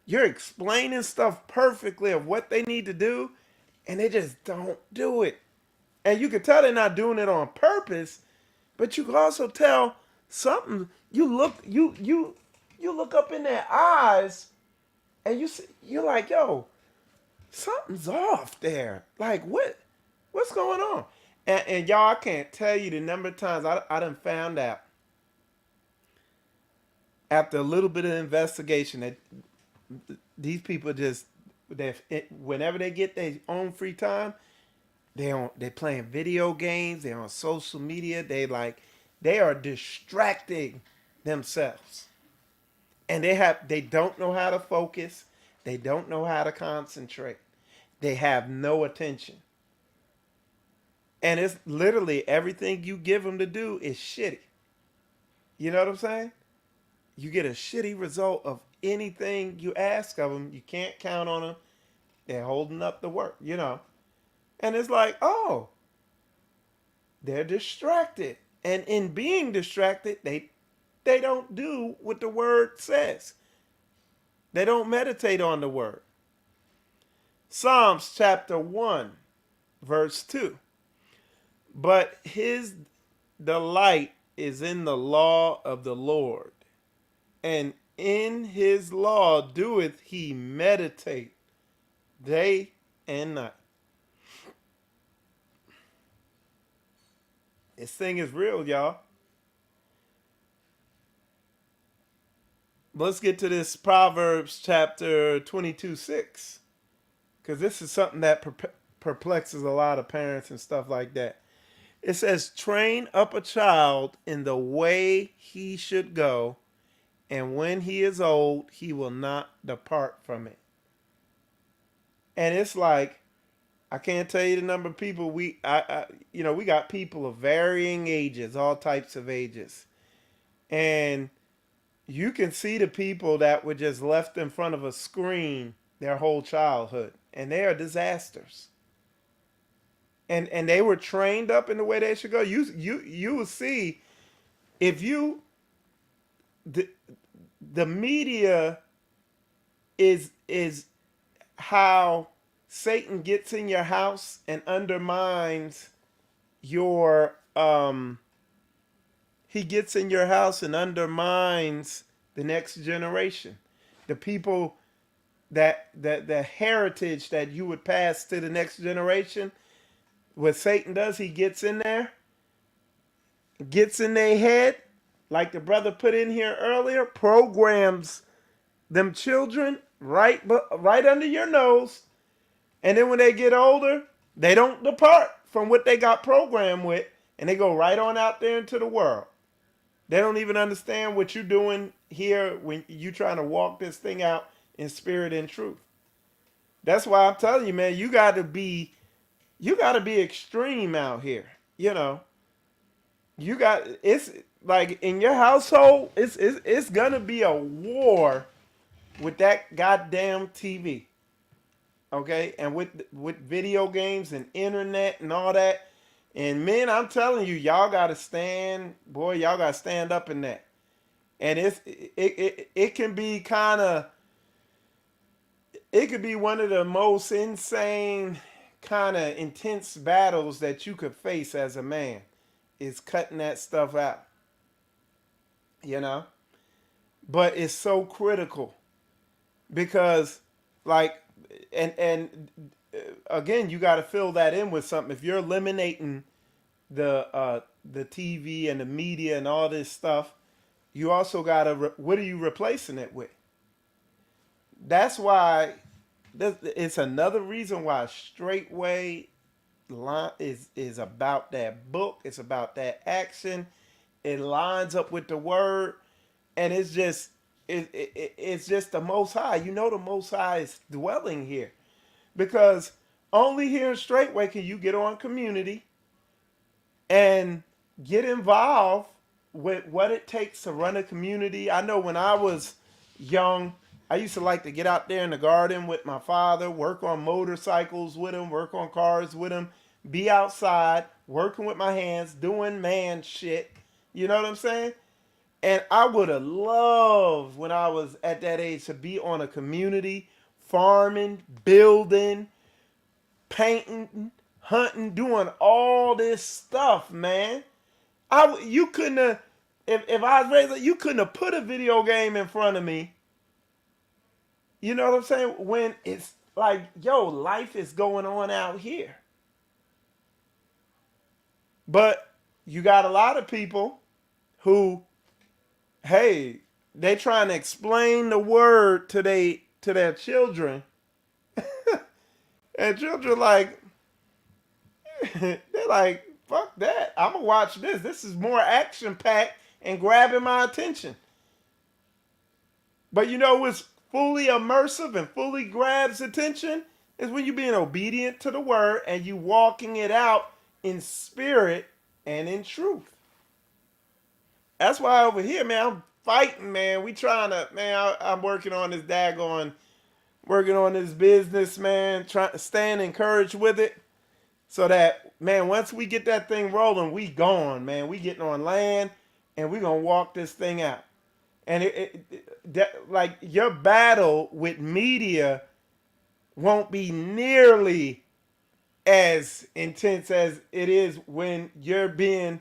you're explaining stuff perfectly of what they need to do, and they just don't do it. And you can tell they're not doing it on purpose, but you can also tell something. You look up in their eyes, and you're like, yo, something's off there. Like, what's going on? And y'all, I can't tell you the number of times I done found out after a little bit of investigation that these people whenever they get their own free time, they playing video games, they're on social media, they are distracting themselves. And they don't know how to focus, they don't know how to concentrate. They have no attention. And it's literally everything you give them to do is shitty. You know what I'm saying? You get a shitty result of anything you ask of them. You can't count on them. They're holding up the work, you know. And it's like, oh, they're distracted. And in being distracted, they don't do what the word says. They don't meditate on the word. Psalms chapter 1, verse 2. But his delight is in the law of the Lord, and in his law doeth he meditate day and night. This thing is real, y'all. Let's get to this Proverbs chapter 22:6, because this is something that perplexes a lot of parents and stuff like that. It says, train up a child in the way he should go, and when he is old, he will not depart from it. And it's like, I can't tell you the number of people we got people of varying ages, all types of ages. And you can see the people that were just left in front of a screen their whole childhood, and they are disasters. And they were trained up in the way they should go. You will see if you the media is how Satan gets in your house and undermines your he gets in your house and undermines the next generation. The people that the heritage that you would pass to the next generation. What Satan does, he gets in there, gets in their head, like the brother put in here earlier, programs them children right under your nose, and then when they get older, they don't depart from what they got programmed with, and they go right on out there into the world. They don't even understand what you're doing here when you're trying to walk this thing out in spirit and truth. That's why I'm telling you, man, you got to be extreme out here. You know, it's like in your household, it's gonna be a war with that goddamn TV. Okay, and with video games and internet and all that. And men, I'm telling you, y'all gotta stand up in that. And it can be it could be one of the most insane kind of intense battles that you could face as a man, is cutting that stuff out. You know? But it's so critical because like and again, you got to fill that in with something. If you're eliminating the TV and the media and all this stuff, you also got to what are you replacing it with? That's why it's another reason why Straightway is about that book. It's about that action. It lines up with the word, and it's just the Most High. You know, the Most High is dwelling here, because only here in Straightway can you get on community and get involved with what it takes to run a community. I know when I was young, I used to like to get out there in the garden with my father, work on motorcycles with him, work on cars with him, be outside, working with my hands, doing man shit. You know what I'm saying? And I would have loved, when I was at that age, to be on a community, farming, building, painting, hunting, doing all this stuff, man. You couldn't have, if I was raised, you couldn't have put a video game in front of me. You know what I'm saying? When it's like, yo, life is going on out here. But you got a lot of people who, hey, they trying to explain the word to their children. And children like, they're like, fuck that. I'm going to watch this. This is more action-packed and grabbing my attention. But you know what's fully immersive and fully grabs attention is when you're being obedient to the word and you walking it out in spirit and in truth. That's why over here, man, I'm fighting, man. We trying to, man, I'm working on this working on this business, man, trying to stand encouraged with it so that, man, once we get that thing rolling, we gone, man. We getting on land and we going to walk this thing out. And like your battle with media won't be nearly as intense as it is when you're being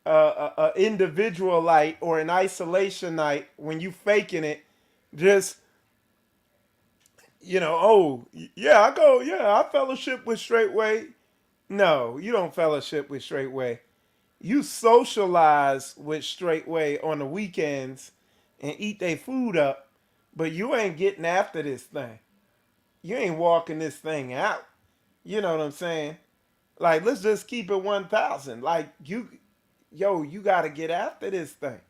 an individualite or an isolationite, when you faking it, just, you know, oh, yeah, I fellowship with Straightway. No, you don't fellowship with Straightway. You socialize with Straightway on the weekends and eat their food up, but you ain't getting after this thing. You ain't walking this thing out. You know what I'm saying? Like, let's just keep it 1,000. Like, you got to get after this thing.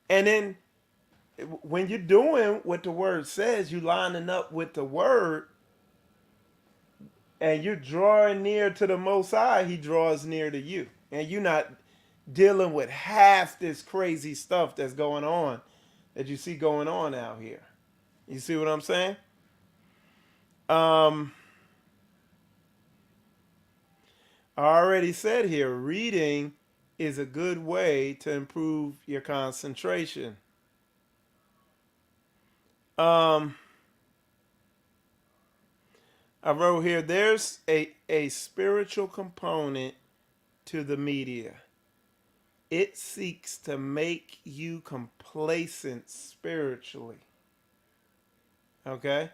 And then when you're doing what the word says, you lining up with the word, and you're drawing near to the Most High, he draws near to you. And you're not dealing with half this crazy stuff that's going on, that you see going on out here. You see what I'm saying? I already said here, reading is a good way to improve your concentration. I wrote here, there's a spiritual component to the media. It seeks to make you complacent spiritually. Okay?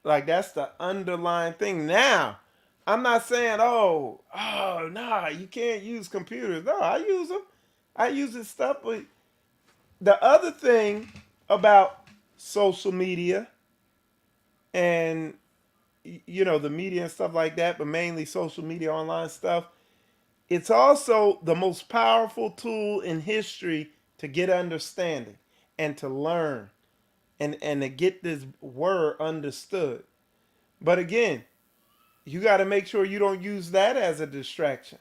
Like, that's the underlying thing. Now, I'm not saying, nah, you can't use computers. No, I use them. I use this stuff. But the other thing about social media and, the media and stuff like that, but mainly social media, online stuff, it's also the most powerful tool in history to get understanding and to learn and to get this word understood. But again, you got to make sure you don't use that as a distraction.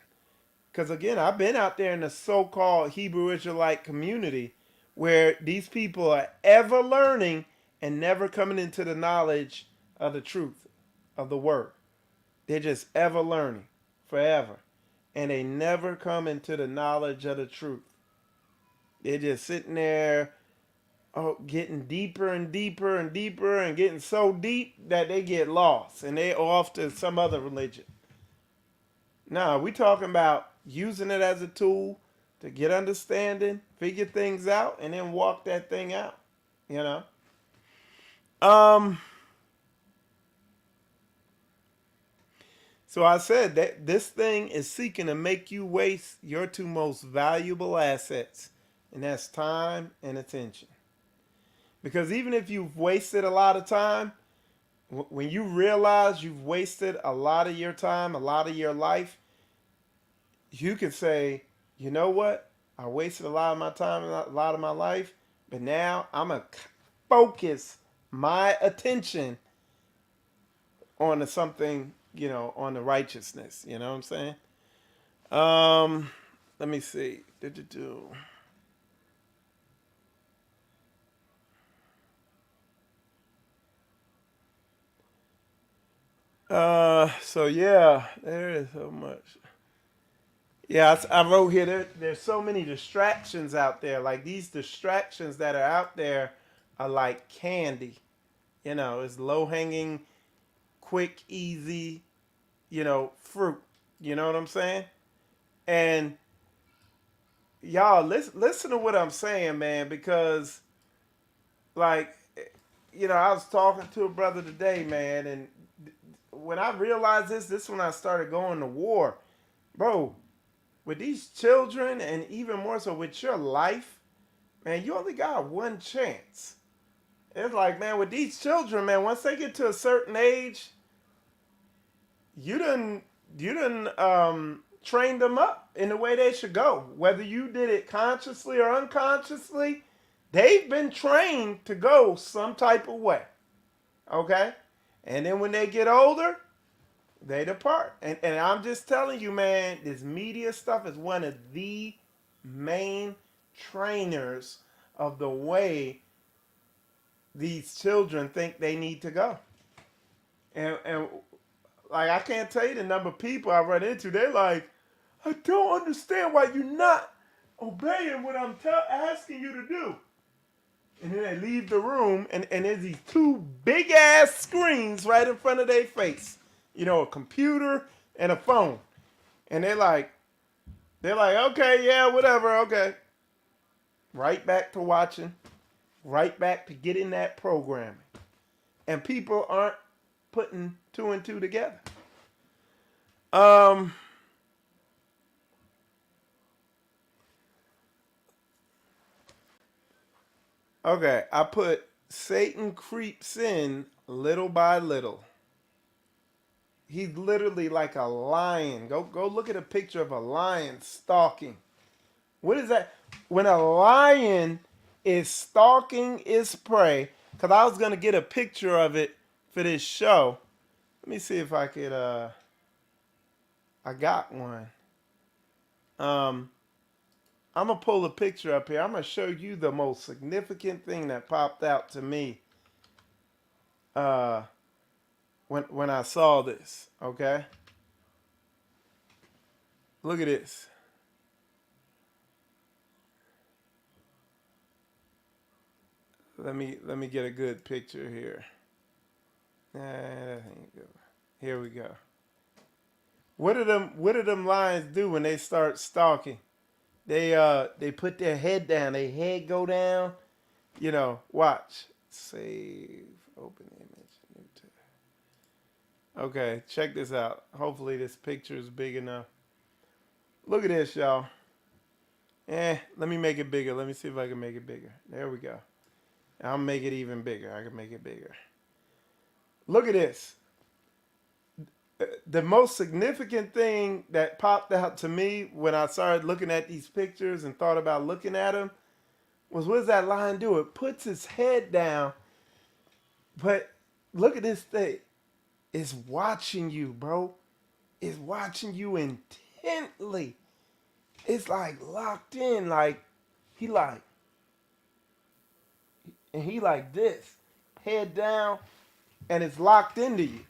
Because again, I've been out there in the so-called Hebrew Israelite community where these people are ever learning and never coming into the knowledge of the truth of the word. They're just ever learning forever. And they never come into the knowledge of the truth. They're just sitting there, getting deeper and deeper and deeper and getting so deep that they get lost and they off to some other religion. Now, we talking about using it as a tool to get understanding, figure things out, and then walk that thing out, So I said that this thing is seeking to make you waste your two most valuable assets, and that's time and attention. Because even if you've wasted a lot of time, when you realize you've wasted a lot of your time, a lot of your life, you can say, you know what? I wasted a lot of my time, a lot of my life, but now I'm going to focus my attention on something, on the righteousness. You know what I'm saying? Let me see. So yeah, there is so much. Yeah, I wrote here, there's so many distractions out there. Like, these distractions that are out there are like candy. It's low-hanging, quick, easy, fruit. You know what I'm saying? And y'all, listen to what I'm saying, man, because, like, I was talking to a brother today, man, and when I realized this is when I started going to war. Bro, with these children, and even more so with your life, man, you only got one chance. It's like, man, with these children, man, once they get to a certain age, you done trained them up in the way they should go. Whether you did it consciously or unconsciously, they've been trained to go some type of way. Okay? And then when they get older, they depart. And I'm just telling you, man, this media stuff is one of the main trainers of the way these children think they need to go. And like, I can't tell you the number of people I run into. They're like, I don't understand why you're not obeying what I'm asking you to do. And then they leave the room, and there's these two big-ass screens right in front of their face. A computer and a phone. And they're like, okay, yeah, whatever, okay. Right back to watching. Right back to getting that programming. And people aren't putting two and two together. Okay, I put Satan creeps in little by little. He's literally like a lion. Go look at a picture of a lion stalking. What is that? When a lion is stalking its prey, because I was going to get a picture of it for this show. Let me see if I could, I got one. I'm going to pull a picture up here. I'm going to show you the most significant thing that popped out to me when I saw this, okay? Look at this. Let me get a good picture here. That ain't good. Here we go. What do them lions do when they start stalking? They put their head down, their head go down. You know, watch. Save, open image, new tab. Okay, check this out. Hopefully this picture is big enough. Look at this, y'all. Let me make it bigger. Let me see if I can make it bigger. There we go. I'll make it even bigger. I can make it bigger. Look at this. The most significant thing that popped out to me when I started looking at these pictures and thought about looking at them was, what does that lion do? It puts its head down, but look at this thing. It's watching you, bro. It's watching you intently. It's like locked in, like he like this, head down, and it's locked into you.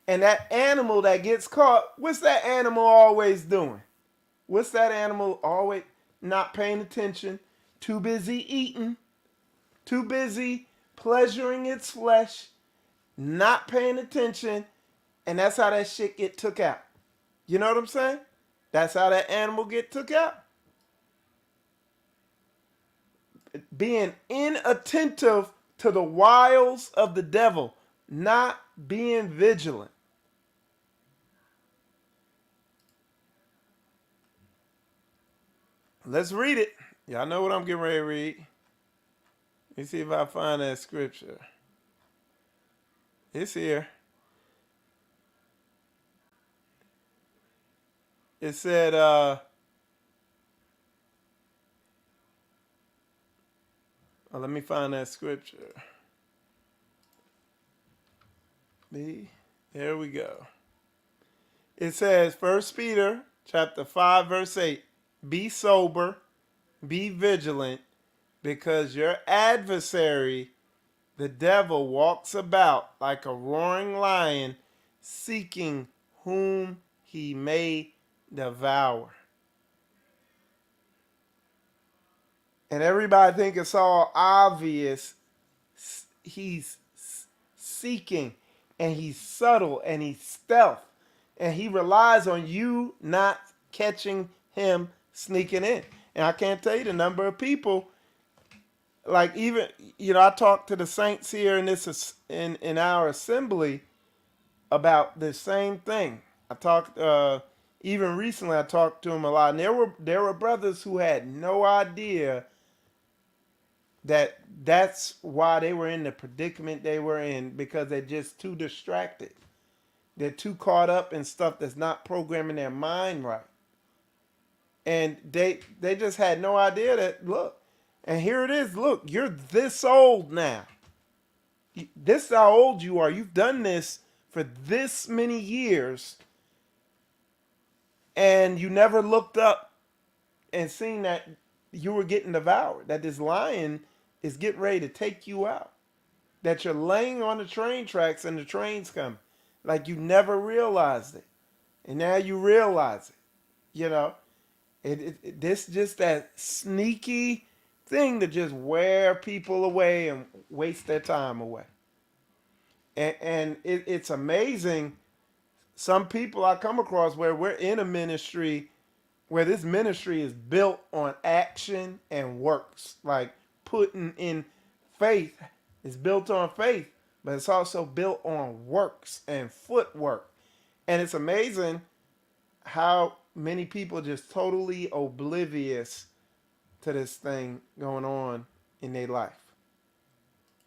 And that animal that gets caught, what's that animal always doing? What's that animal always? Not paying attention, too busy eating, too busy pleasuring its flesh, not paying attention, and that's how that shit get took out. You know what I'm saying? That's how that animal get took out. Being inattentive to the wiles of the devil, not being vigilant. Let's read it. Y'all know what I'm getting ready to read. Let me see if I find that scripture. It's here. It said, let me find that scripture. Here we go. It says, 1 Peter chapter 5, verse 8, be sober, be vigilant, because your adversary, the devil, walks about like a roaring lion, seeking whom he may devour. And everybody think it's all obvious. He's seeking, and he's subtle, and he's stealth, and he relies on you not catching him sneaking in. And I can't tell you the number of people, like, even, I talked to the saints here in our assembly about the same thing. I talked even recently. I talked to them a lot, and there were brothers who had no idea that's why they were in the predicament they were in, because they're just too distracted. They're too caught up in stuff that's not programming their mind right. And they just had no idea that, look, and here it is, look, you're this old now. This is how old you are. You've done this for this many years, and you never looked up and seen that you were getting devoured, that this lion is getting ready to take you out, that you're laying on the train tracks and the train's coming. Like you never realized it. And now you realize it, This just that sneaky thing to just wear people away and waste their time away. And it's amazing. Some people I come across where we're in a ministry where this ministry is built on action and works. Like putting in faith is built on faith, but it's also built on works and footwork. And it's amazing how many people just totally oblivious to this thing going on in their life.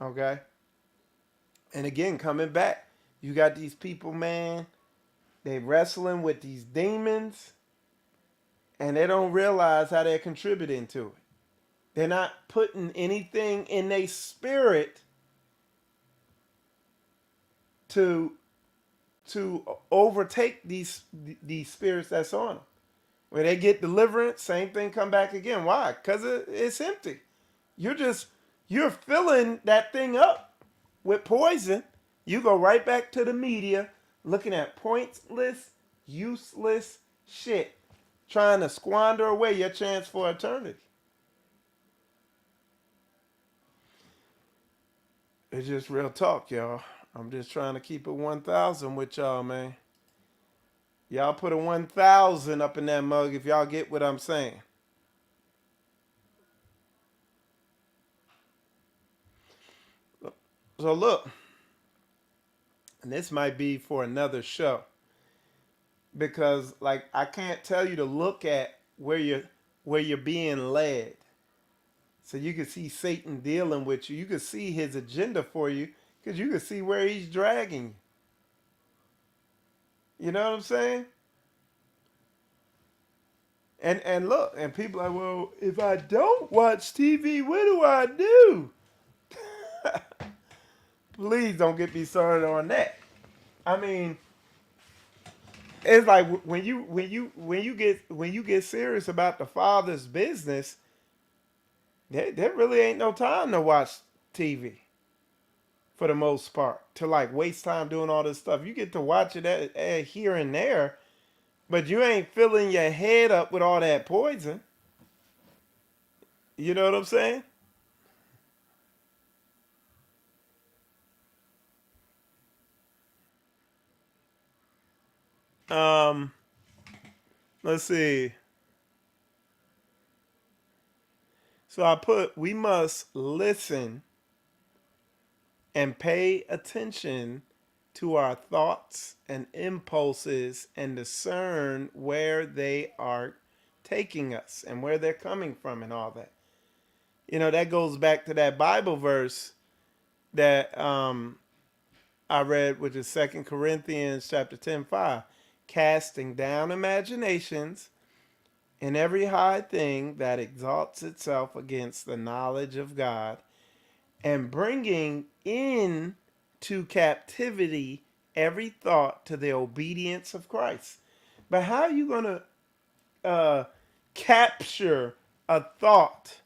Okay? And again, coming back, you got these people, man, they wrestling with these demons, and they don't realize how they're contributing to it. They're not putting anything in their spirit to overtake these spirits that's on them. When they get deliverance, same thing come back again. Why? Because it's empty. You're filling that thing up with poison. You go right back to the media looking at pointless, useless shit, trying to squander away your chance for eternity. It's just real talk, y'all. I'm just trying to keep it 1,000 with y'all, man. Y'all put a 1,000 up in that mug if y'all get what I'm saying. So look, and this might be for another show, because like I can't tell you to look at where you're being led. So you can see Satan dealing with you. You can see his agenda for you because you can see where he's dragging you. You know what I'm saying? And look, and people are like, well, if I don't watch TV, what do I do? Please don't get me started on that. I mean, it's like when you get serious about the Father's business, there really ain't no time to watch TV for the most part, to like waste time doing all this stuff. You get to watch it at here and there, but you ain't filling your head up with all that poison. You know what I'm saying? Let's see. So I put, we must listen and pay attention to our thoughts and impulses and discern where they are taking us and where they're coming from and all that. You know, that goes back to that Bible verse that I read, which is 2 Corinthians chapter 10:5, casting down imaginations and every high thing that exalts itself against the knowledge of God, and bringing in to captivity every thought to the obedience of Christ. But how are you going to capture a thought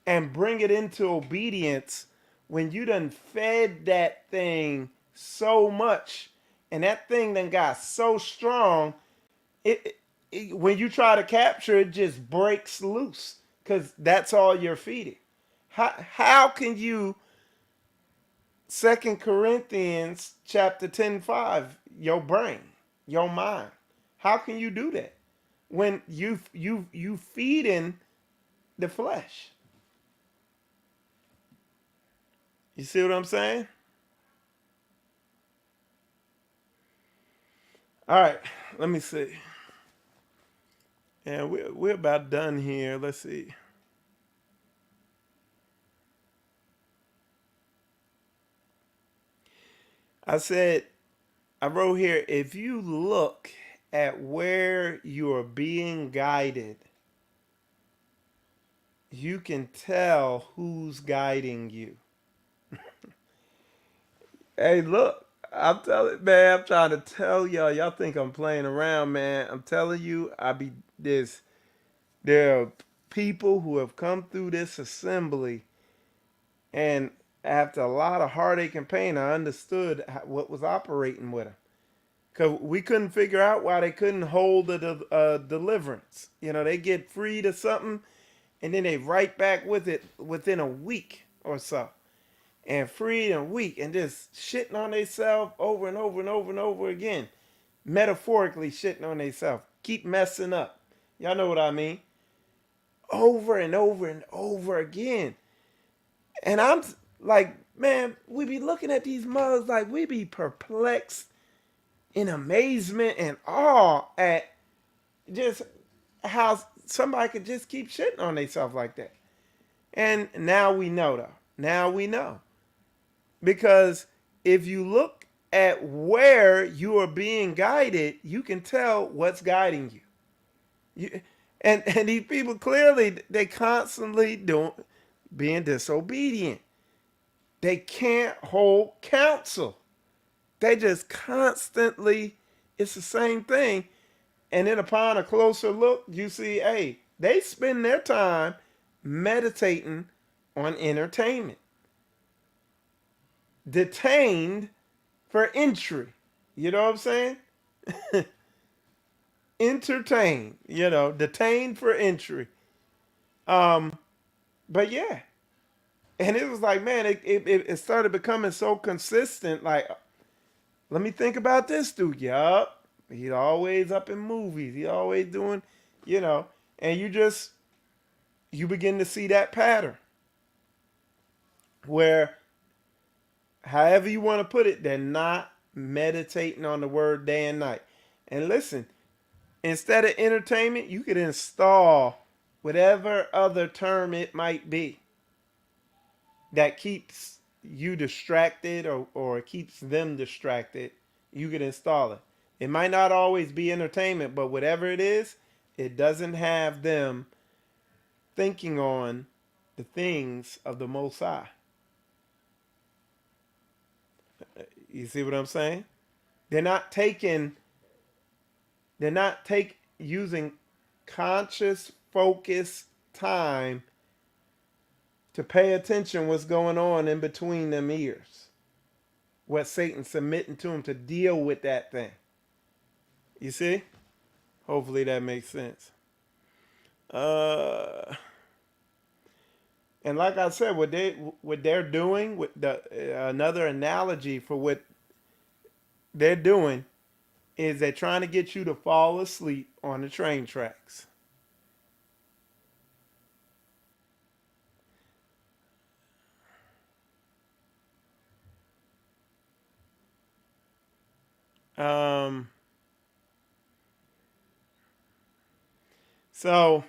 and bring it into obedience when you done fed that thing so much and that thing done got so strong, when you try to capture it, just breaks loose because that's all you're feeding. How can you 2 Corinthians chapter 10:5, your brain, your mind? How can you do that when you feeding the flesh? You see what I'm saying? All right, let me see. Yeah, we're about done here. Let's see. I wrote here, if you look at where you are being guided, you can tell who's guiding you. Hey, look, I'm telling, man, I'm trying to tell y'all. Y'all think I'm playing around, man. I'm telling you, there are people who have come through this assembly, and after a lot of heartache and pain, I understood what was operating with them. Because we couldn't figure out why they couldn't hold the deliverance. You know, they get freed or something, and then they right back with it within a week or so. And freed and weak, and just shitting on themselves over and over and over and over again. Metaphorically shitting on themselves. Keep messing up. Y'all know what I mean? Over and over and over again. And I'm like, man, we be looking at these mugs like we be perplexed in amazement and awe at just how somebody could just keep shitting on themselves like that. And now we know, though. Now we know. Because if you look at where you are being guided, you can tell what's guiding you. And these people clearly, they constantly being disobedient. They can't hold counsel. They just constantly, it's the same thing. And then upon a closer look, you see, hey, they spend their time meditating on entertainment. Detained for entry. You know what I'm saying? Entertained, detained for entry. But yeah, And it was like, man, it started becoming so consistent. Like, let me think about this dude. Yup. He's always up in movies. He's always doing, and you begin to see that pattern where, however you want to put it, they're not meditating on the word day and night. And listen, instead of entertainment, you could install whatever other term it might be that keeps you distracted or keeps them distracted. You could install it. It might not always be entertainment, but whatever it is, it doesn't have them thinking on the things of the Most High. You see what I'm saying? They're not using conscious, focused time to pay attention what's going on in between them ears. What Satan's submitting to them to deal with that thing. You see? Hopefully that makes sense. And like I said, what they're doing, with another analogy for what they're doing is they're trying to get you to fall asleep on the train tracks. So,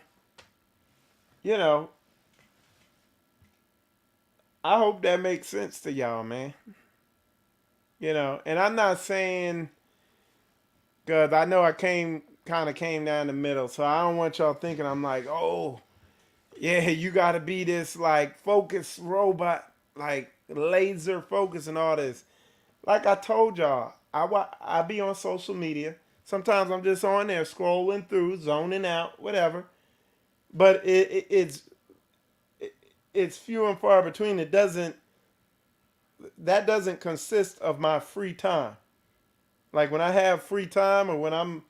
I hope that makes sense to y'all, man. And I'm not saying, because I know I kind of came down the middle, so I don't want y'all thinking I'm like, oh, yeah, you got to be this like focus robot, like laser focus and all this. Like I told y'all, I be on social media. Sometimes I'm just on there scrolling through, zoning out, whatever. But it's few and far between. That doesn't consist of my free time. Like when I have free time or when I'm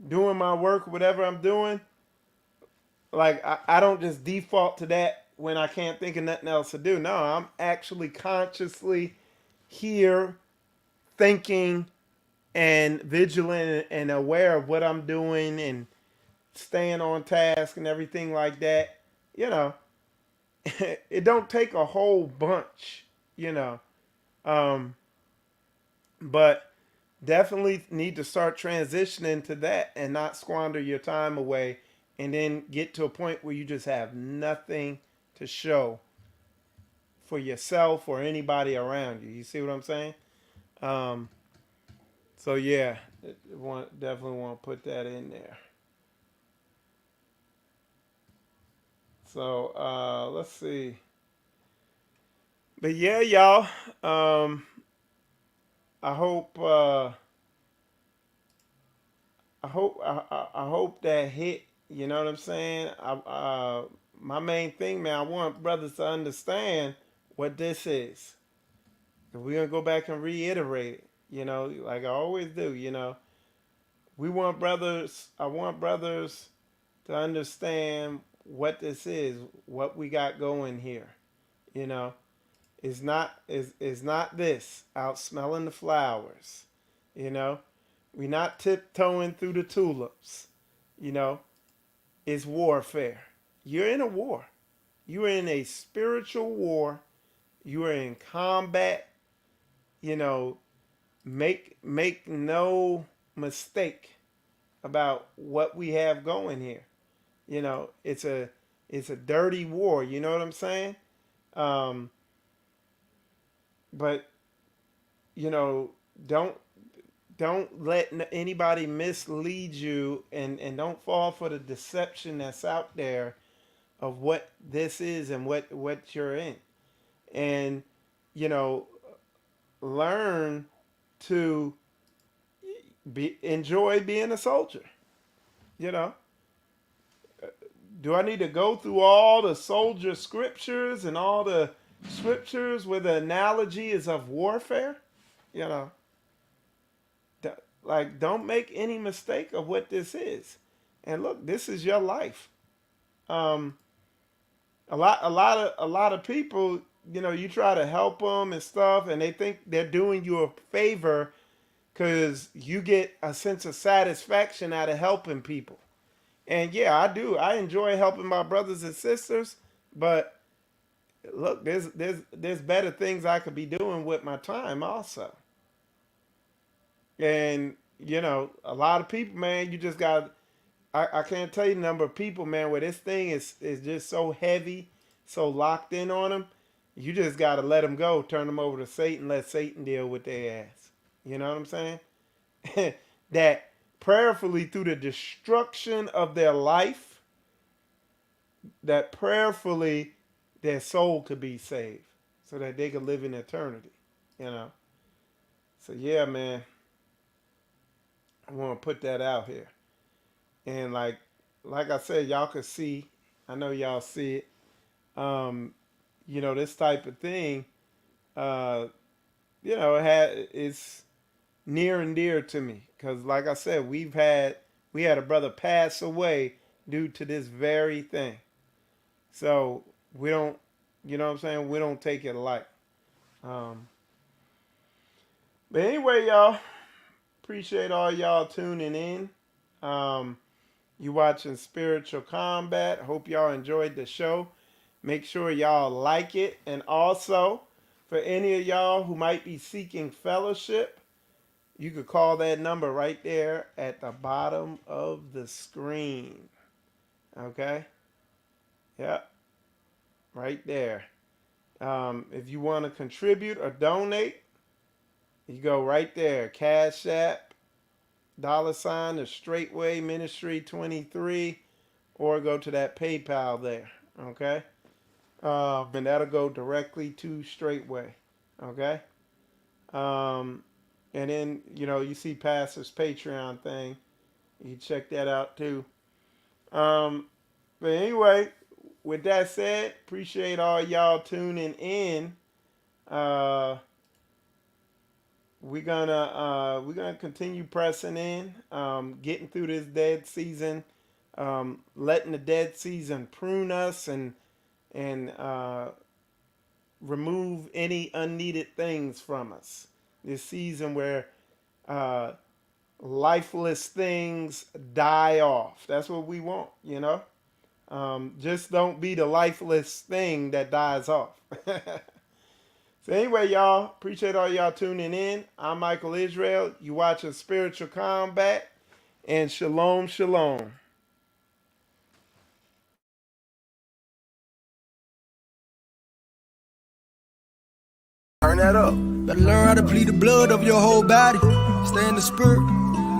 doing my work, whatever I'm doing, like I don't just default to that when I can't think of nothing else to do. No, I'm actually consciously here thinking and vigilant and aware of what I'm doing and staying on task and everything like that. It don't take a whole bunch, but definitely need to start transitioning to that and not squander your time away and then get to a point where you just have nothing to show for yourself or anybody around you. You see what I'm saying? So yeah, definitely want to put that in there. So let's see. But yeah, y'all. I hope that hit. You know what I'm saying? My main thing, man, I want brothers to understand what this is. We're gonna go back and reiterate it. Like I always do. I want brothers to understand what this is, what we got going here. It's not this out smelling the flowers. We're not tiptoeing through the tulips. It's warfare. You're in a war. You are in a spiritual war. You are in combat. Make no mistake about what we have going here. It's a dirty war. You know what I'm saying? But don't let anybody mislead you, and don't fall for the deception that's out there of what this is and what you're in. And learn to enjoy being a soldier. Do I need to go through all the soldier scriptures and all the scriptures where the analogy is of warfare? Like, don't make any mistake of what this is. And look, this is your life. a lot of people, you know, you try to help them and stuff, and they think they're doing you a favor because you get a sense of satisfaction out of helping people. And yeah, I do. I enjoy helping my brothers and sisters, but look, there's better things I could be doing with my time also. And you know, a lot of people, man, you just got. I can't tell you the number of people, man, where this thing is just so heavy, so locked in on them. You just got to let them go, turn them over to Satan, let Satan deal with their ass. You know what I'm saying? That prayerfully, through the destruction of their life, that prayerfully their soul could be saved so that they could live in eternity, you know? So yeah, man, I want to put that out here. And like I said, y'all can see, I know y'all see it, you know, this type of thing, you know, it's near and dear to me. Because like I said, we had a brother pass away due to this very thing. So we don't, you know what I'm saying? We don't take it light. But anyway, y'all, appreciate all y'all tuning in. You watching Spiritual Combat. Hope y'all enjoyed the show. Make sure y'all like it. And also, for any of y'all who might be seeking fellowship, you could call that number right there at the bottom of the screen. Okay? Yep. Right there. If you want to contribute or donate, you go right there. Cash App, $ the Straightway Ministry 23, or go to that PayPal there. Okay? And that'll go directly to Straightway. Okay? And then, you know, you see Pastor's Patreon thing. You can check that out too. But anyway, with that said, appreciate all y'all tuning in. We're gonna continue pressing in, getting through this dead season, letting the dead season prune us and remove any unneeded things from us. This season where lifeless things die off. That's what we want, you know. Just don't be the lifeless thing that dies off. So anyway, y'all, appreciate all y'all tuning in. I'm Michael Israel. You watching Spiritual Combat, and shalom, shalom. Turn that up. Better learn how to bleed the blood of your whole body. Stay in the spirit.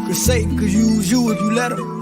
Cause Satan could use you if you let him.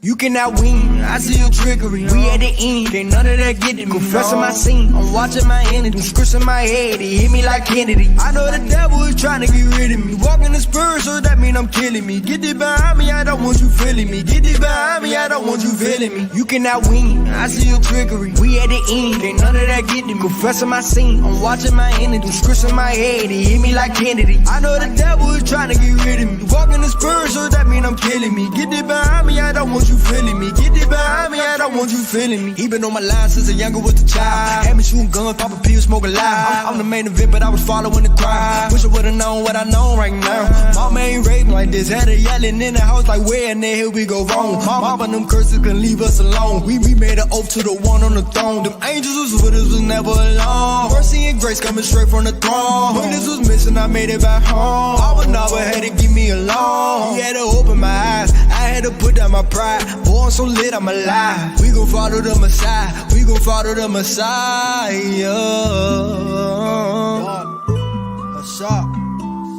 You cannot win, I see your trickery. We at the end, can't none of that get to me. Confessing my sin, I'm watching my enemy. Scripts in my head, it hit me like Kennedy. I know the devil is trying to get rid of me. Walking the spirit, so that mean I'm killing me. Get it behind me, I don't want you feeling me. Get it behind me, I don't want you feeling me. You cannot win, I see your trickery. We at the end, can't none of that get to me. Confessing my sin, I'm watching my enemy. Scripts in my head, it hit me like Kennedy. I know the devil is trying to get rid of me. Walking the spirit, so that mean I'm killing me. Get it behind me, I don't want you feeling me. Get it behind me, I don't want you feeling me. He been on my line since a younger was a child. Had me shooting guns, popping pills, smoking loud. I'm the main event, but I was following the crowd. Wish I would've known what I know right now. Mama ain't raped like this, had her yelling in the house like where in the hell we go wrong. Mama, them curses can leave us alone. We made an oath to the one on the throne. Them angels was with us, was never alone. Mercy and grace coming straight from the throne. When this was missing, I made it back home. Mama never had to give me alone. He had to open my eyes, I had to put down my pride. Boy, I'm so lit, I'm alive. We gon' follow the Messiah. We gon' follow the Messiah. Hashak,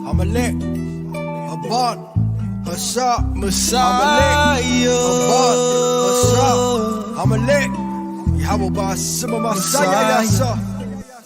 I'm a lick. Abad, Hashak, Messiah. I'm a lick. I'm a lick. Yahweh, Simba, Messiah.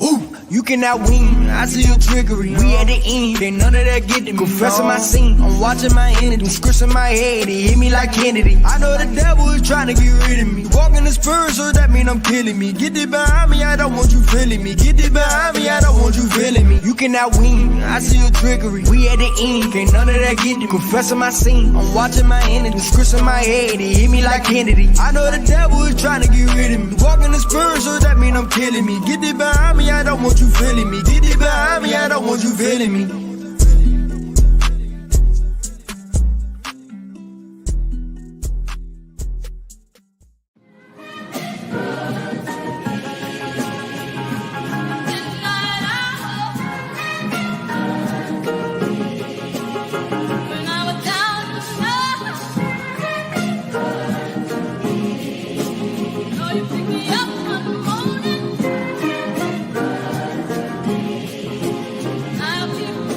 Ooh. You cannot win, I see your trickery. We at the end, ain't none of that get to me. Confessing my sin, I'm watching my enemy. Scripts in my head, it hit me like Kennedy. I know the devil is trying to get rid of me. Walking the spirit, so that mean I'm killing me. Get it behind me, I don't want you feeling me. Get it behind me, I don't want you feeling me. You cannot win, I see your trickery. We at the end, ain't none of that get to me. Confessing my sin, I'm watching my enemy. Scripts in my head, it hit me like Kennedy. I know the devil is trying to get rid of me. Walking the spirit, so that mean I'm killing me. Get it behind me, I don't want you feeling me. Get it behind me, I don't want you feeling me.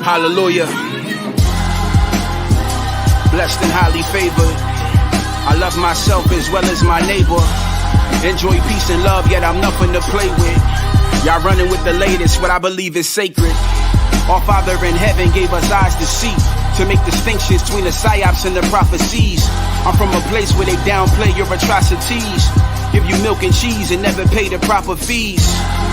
Hallelujah. Blessed and highly favored. I love myself as well as my neighbor. Enjoy peace and love, yet I'm nothing to play with. Y'all running with the latest, what I believe is sacred. Our Father in heaven gave us eyes to see, to make distinctions between the psyops and the prophecies. I'm from a place where they downplay your atrocities, give you milk and cheese and never pay the proper fees.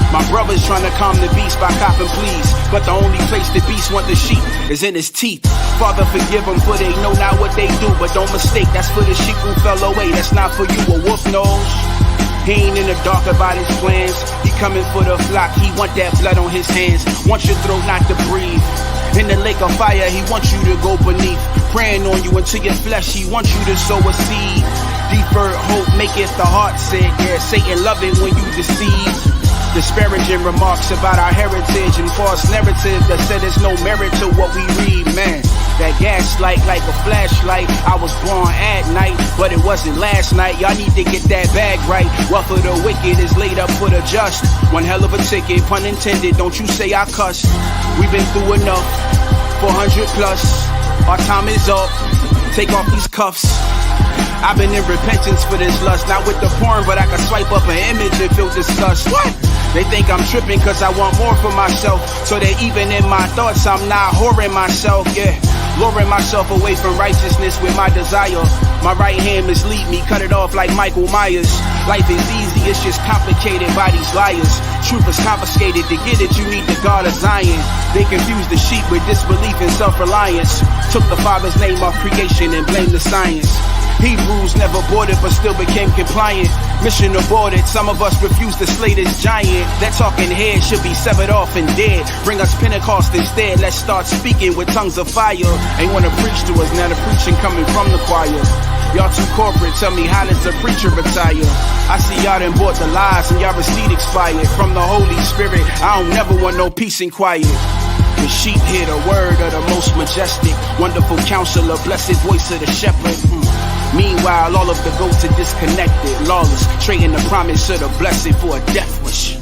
My brother's trying to calm the beast by copping pleas, but the only place the beast want the sheep is in his teeth. Father, forgive them, for they know not what they do, but don't mistake, that's for the sheep who fell away, that's not for you. A wolf knows he ain't in the dark about his plans. He coming for the flock, he want that blood on his hands. Wants your throat not to breathe. In the lake of fire, he wants you to go beneath. Praying on you into your flesh, he wants you to sow a seed. Deferred hope maketh the heart sick. Yeah, Satan love it when you deceive. Disparaging remarks about our heritage and false narrative that said there's no merit to what we read, man. That gaslight like a flashlight. I was born at night, but it wasn't last night. Y'all need to get that bag right. Wealth of the wicked is laid up for the just. One hell of a ticket, pun intended. Don't you say I cuss. We've been through enough, 400 plus. Our time is up. Take off these cuffs. I've been in repentance for this lust. Not with the porn, but I can swipe up an image and feel disgust. What? They think I'm tripping cause I want more for myself. So that even in my thoughts I'm not whoring myself, yeah. Luring myself away from righteousness with my desire. My right hand mislead me, cut it off like Michael Myers. Life is easy, it's just complicated by these liars. Truth is confiscated, to get it you need the God of Zion. They confuse the sheep with disbelief and self-reliance. Took the Father's name off creation and blamed the science. Hebrews never boarded but still became compliant. Mission aborted, some of us refuse to slay this giant. That talking head should be severed off and dead. Bring us Pentecost instead, let's start speaking with tongues of fire. Ain't wanna preach to us, now the preaching coming from the choir. Y'all too corporate, tell me how does a preacher retire? I see y'all done bought the lies and y'all receipt expired. From the Holy Spirit, I don't never want no peace and quiet. The sheep hear the word of the most majestic, wonderful counselor, blessed voice of the shepherd. Meanwhile, all of the goats are disconnected, lawless, trading the promise of the blessed for a death wish.